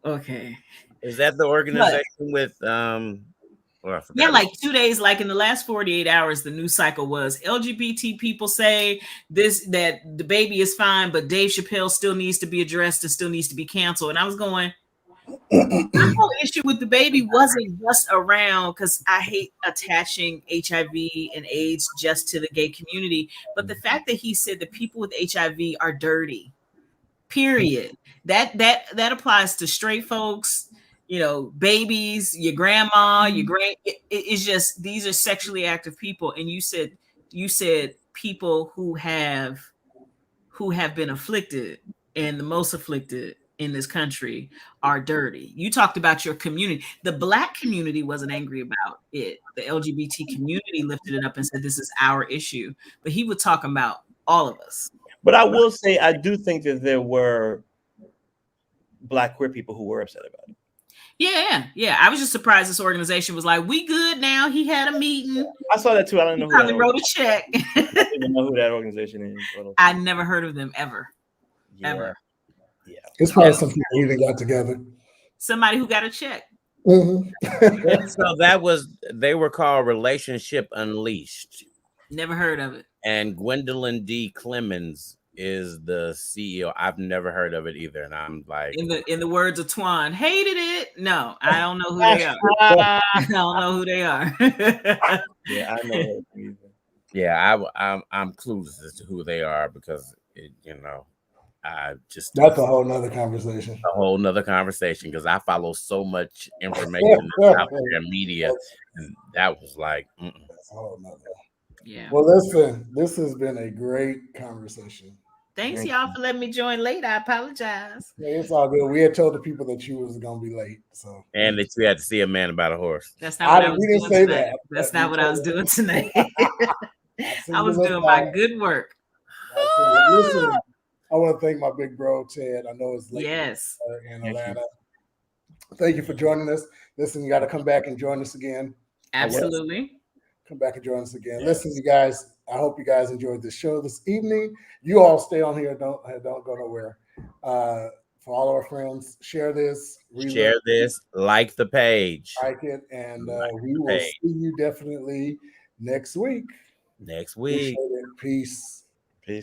okay. Is that the organization with Yeah, like 2 days, like in the last 48 hours, the news cycle was LGBT people say that the baby is fine, but Dave Chappelle still needs to be addressed and still needs to be canceled. And I was going, my whole issue with the baby wasn't just around, because I hate attaching HIV and AIDS just to the gay community, but the fact that he said that people with HIV are dirty, period. That applies to straight folks, babies, your grandma, your grand. It's just, these are sexually active people, and you said people who have been afflicted, and the most afflicted in this country are dirty. You talked about your community. The Black community wasn't angry about it. The LGBT community lifted it up and said this is our issue. But he was talking about all of us. But I will say, I do think that there were Black queer people who were upset about it. Yeah. I was just surprised this organization was like, we good now. He had a meeting. I saw that too. I don't know who probably wrote a check. I don't even know who that organization is. I never heard of them ever. Ever. Yeah. It's probably some people even got together. Somebody who got a check. Mm-hmm. So they were called Relationship Unleashed. Never heard of it. And Gwendolyn D. Clemens is the CEO. I've never heard of it either. And I'm like, in the words of Twan, hated it. No, I don't know who they are. I don't know who they are. Yeah, I know. Yeah, I'm clueless as to who they are, because I just, that's a whole nother conversation. Because I follow so much information out there in media, and that was like, that's a whole nother. Yeah. Well, listen, this has been a great conversation. Thanks, y'all, for letting me join late. I apologize. Yeah, it's all good. We had told the people that you was gonna be late, so and that you had to see a man about a horse. That's not what I was we didn't doing say tonight. that. That's not what I was doing tonight. I was look doing back. my good work. Listen, I want to thank my big bro Ted. I know it's late Yes. in Atlanta. Thank you for joining us. Listen, you got to come back and join us again. Absolutely. Come back and join us again. Listen, you guys, I hope you guys enjoyed this show this evening. You all stay on here. Don't go nowhere. For all our friends, share this. Like the page. Like it. And we will see you definitely next week. Next week. Peace.